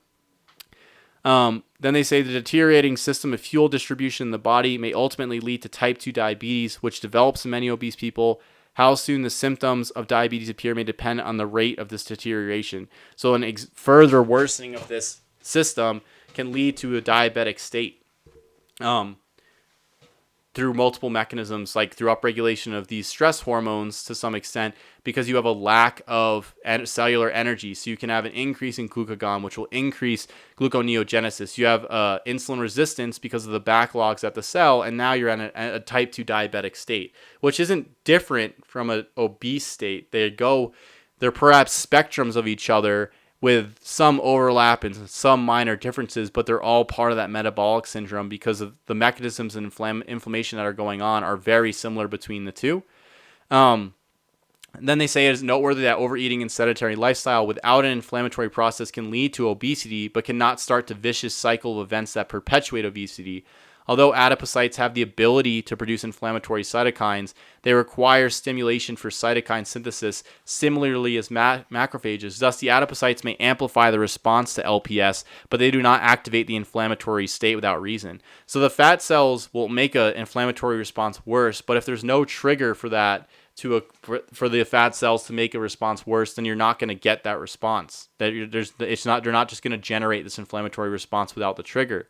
Then they say the deteriorating system of fuel distribution in the body may ultimately lead to type 2 diabetes, which develops in many obese people. How soon the symptoms of diabetes appear may depend on the rate of this deterioration. So an further worsening of this system can lead to a diabetic state. Through multiple mechanisms, like through upregulation of these stress hormones to some extent, because you have a lack of cellular energy. So you can have an increase in glucagon, which will increase gluconeogenesis. You have insulin resistance because of the backlogs at the cell, and now you're in a type 2 diabetic state, which isn't different from an obese state. They're perhaps spectrums of each other, with some overlap and some minor differences, but they're all part of that metabolic syndrome because of the mechanisms and inflammation that are going on are very similar between the two. Then they say it is noteworthy that overeating and sedentary lifestyle without an inflammatory process can lead to obesity, but cannot start the vicious cycle of events that perpetuate obesity. Although adipocytes have the ability to produce inflammatory cytokines, they require stimulation for cytokine synthesis similarly as macrophages. Thus, the adipocytes may amplify the response to LPS, but they do not activate the inflammatory state without reason. So the fat cells will make an inflammatory response worse, but if there's no trigger for that, for the fat cells to make a response worse, then you're not going to get that response. They're not just going to generate this inflammatory response without the trigger.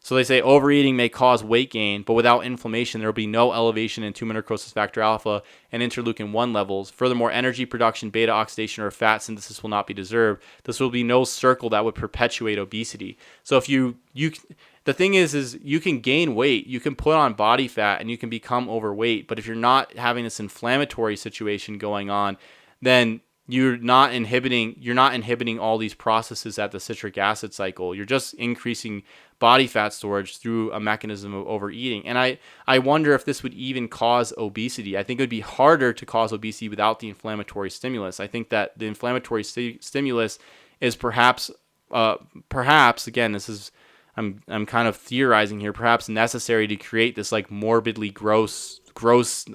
So they say overeating may cause weight gain, but without inflammation, there will be no elevation in tumor necrosis factor alpha and interleukin-1 levels. Furthermore, energy production, beta oxidation, or fat synthesis will not be disturbed. This will be no circle that would perpetuate obesity. So if the thing is you can gain weight, you can put on body fat, and you can become overweight. But if you're not having this inflammatory situation going on, then you're not inhibiting all these processes at the citric acid cycle. You're just increasing body fat storage through a mechanism of overeating. And I wonder if this would even cause obesity. I think it would be harder to cause obesity without the inflammatory stimulus. I think that the inflammatory stimulus is perhaps again, this is I'm kind of theorizing here, perhaps necessary to create this like morbidly gross,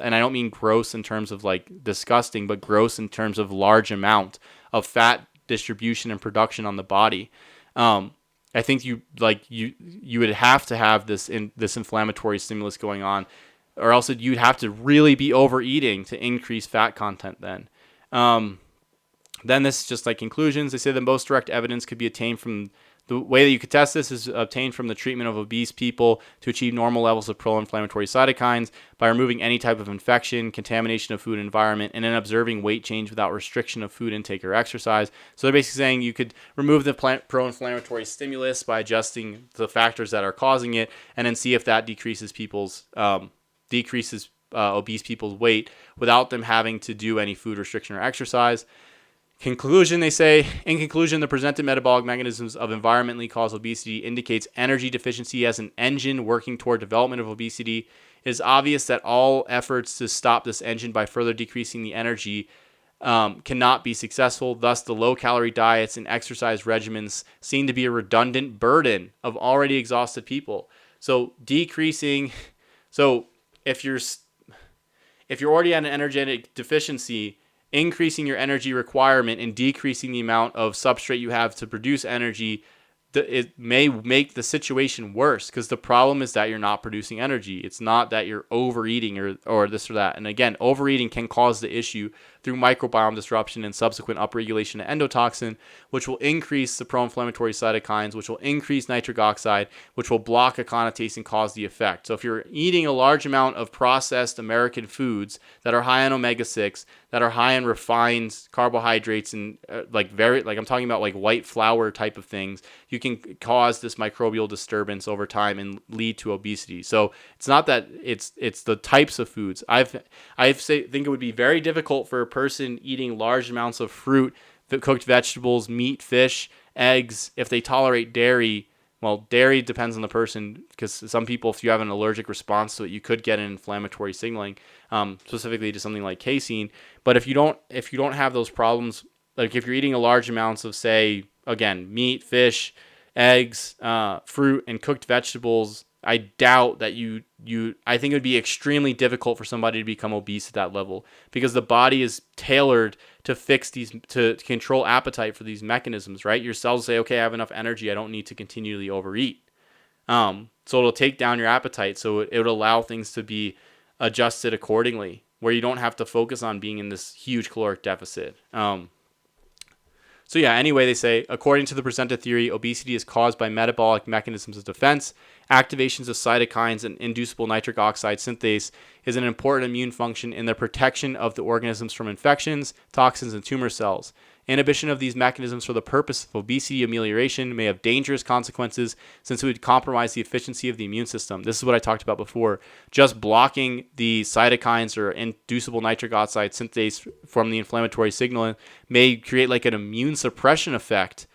and I don't mean gross in terms of like disgusting, but gross in terms of large amount of fat distribution and production on the body. I think you would have to have this inflammatory stimulus going on, or else you'd have to really be overeating to increase fat content then. Then this is just like conclusions. They say the most direct evidence could be obtained from the way that you could test this is obtained from the treatment of obese people to achieve normal levels of pro-inflammatory cytokines by removing any type of infection, contamination of food environment, and then observing weight change without restriction of food intake or exercise. So they're basically saying you could remove the pro-inflammatory stimulus by adjusting the factors that are causing it, and then see if that decreases obese people's weight without them having to do any food restriction or exercise. Conclusion, they say, in conclusion, the presented metabolic mechanisms of environmentally caused obesity indicates energy deficiency as an engine working toward development of obesity. It is obvious that all efforts to stop this engine by further decreasing the energy cannot be successful. Thus, the low-calorie diets and exercise regimens seem to be a redundant burden of already exhausted people. So if you're already at an energetic deficiency, increasing your energy requirement and decreasing the amount of substrate you have to produce energy, it may make the situation worse, because the problem is that you're not producing energy. It's not that you're overeating or this or that. And again, overeating can cause the issue through microbiome disruption and subsequent upregulation of endotoxin, which will increase the pro-inflammatory cytokines, which will increase nitric oxide, which will block aconitase and cause the effect. So if you're eating a large amount of processed American foods that are high in omega-6, that are high in refined carbohydrates and I'm talking about like white flour type of things, you can cause this microbial disturbance over time and lead to obesity. So it's not that it's the types of foods. I think it would be very difficult for a person eating large amounts of fruit, cooked vegetables, meat, fish, eggs, if they tolerate dairy. Well, dairy depends on the person, because some people, if you have an allergic response to it, you could get an inflammatory signaling, specifically to something like casein. But if you don't have those problems, like if you're eating a large amounts of, say, again, meat, fish, eggs, fruit, and cooked vegetables, I doubt that I think it would be extremely difficult for somebody to become obese at that level, because the body is tailored to fix to control appetite for these mechanisms, right? Your cells say, okay, I have enough energy, I don't need to continually overeat. So it'll take down your appetite, so it would allow things to be adjusted accordingly, where you don't have to focus on being in this huge caloric deficit. So yeah, anyway, they say, according to the presented theory, obesity is caused by metabolic mechanisms of defense. Activations of cytokines and inducible nitric oxide synthase is an important immune function in the protection of the organisms from infections, toxins, and tumor cells. Inhibition of these mechanisms for the purpose of obesity amelioration may have dangerous consequences, since it would compromise the efficiency of the immune system. This is what I talked about before. Just blocking the cytokines or inducible nitric oxide synthase from the inflammatory signal may create like an immune suppression effect,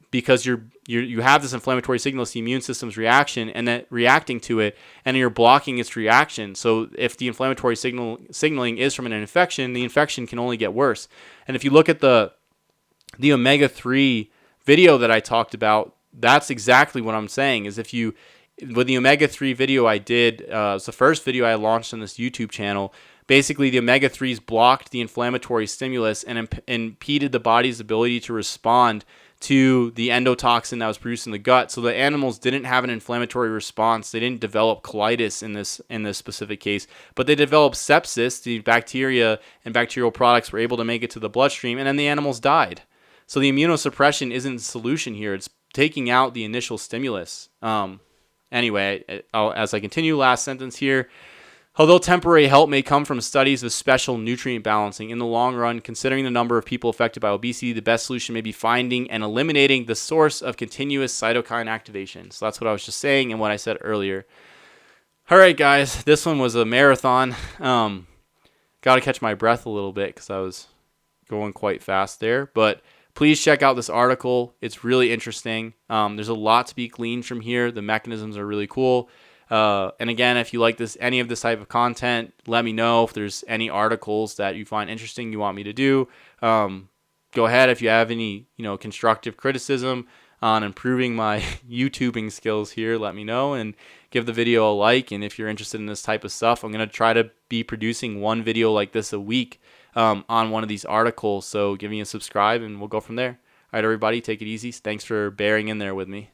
because you have this inflammatory signal, it's the immune system's reaction, and then reacting to it, and you're blocking its reaction. So if the inflammatory signaling is from an infection, the infection can only get worse. And if you look at the omega-3 video that I talked about, that's exactly what I'm saying. Is with the omega-3 video I did, it's the first video I launched on this YouTube channel. Basically, the omega-3s blocked the inflammatory stimulus and impeded the body's ability to respond to the endotoxin that was produced in the gut. So the animals didn't have an inflammatory response. They didn't develop colitis in this specific case, but they developed sepsis. The bacteria and bacterial products were able to make it to the bloodstream, and then the animals died. So the immunosuppression isn't the solution here. It's taking out the initial stimulus. Anyway, as I continue, last sentence here. Although temporary help may come from studies of special nutrient balancing, in the long run, considering the number of people affected by obesity, the best solution may be finding and eliminating the source of continuous cytokine activation. So that's what I was just saying and what I said earlier. All right, guys, this one was a marathon. Got to catch my breath a little bit because I was going quite fast there. But please check out this article. It's really interesting. There's a lot to be gleaned from here. The mechanisms are really cool. And again, if you like any of this type of content, let me know if there's any articles that you find interesting you want me to do. Go ahead if you have any, constructive criticism on improving my YouTubing skills here. Let me know and give the video a like. And if you're interested in this type of stuff, I'm going to try to be producing one video like this a week on one of these articles. So give me a subscribe and we'll go from there. All right, everybody, take it easy. Thanks for bearing in there with me.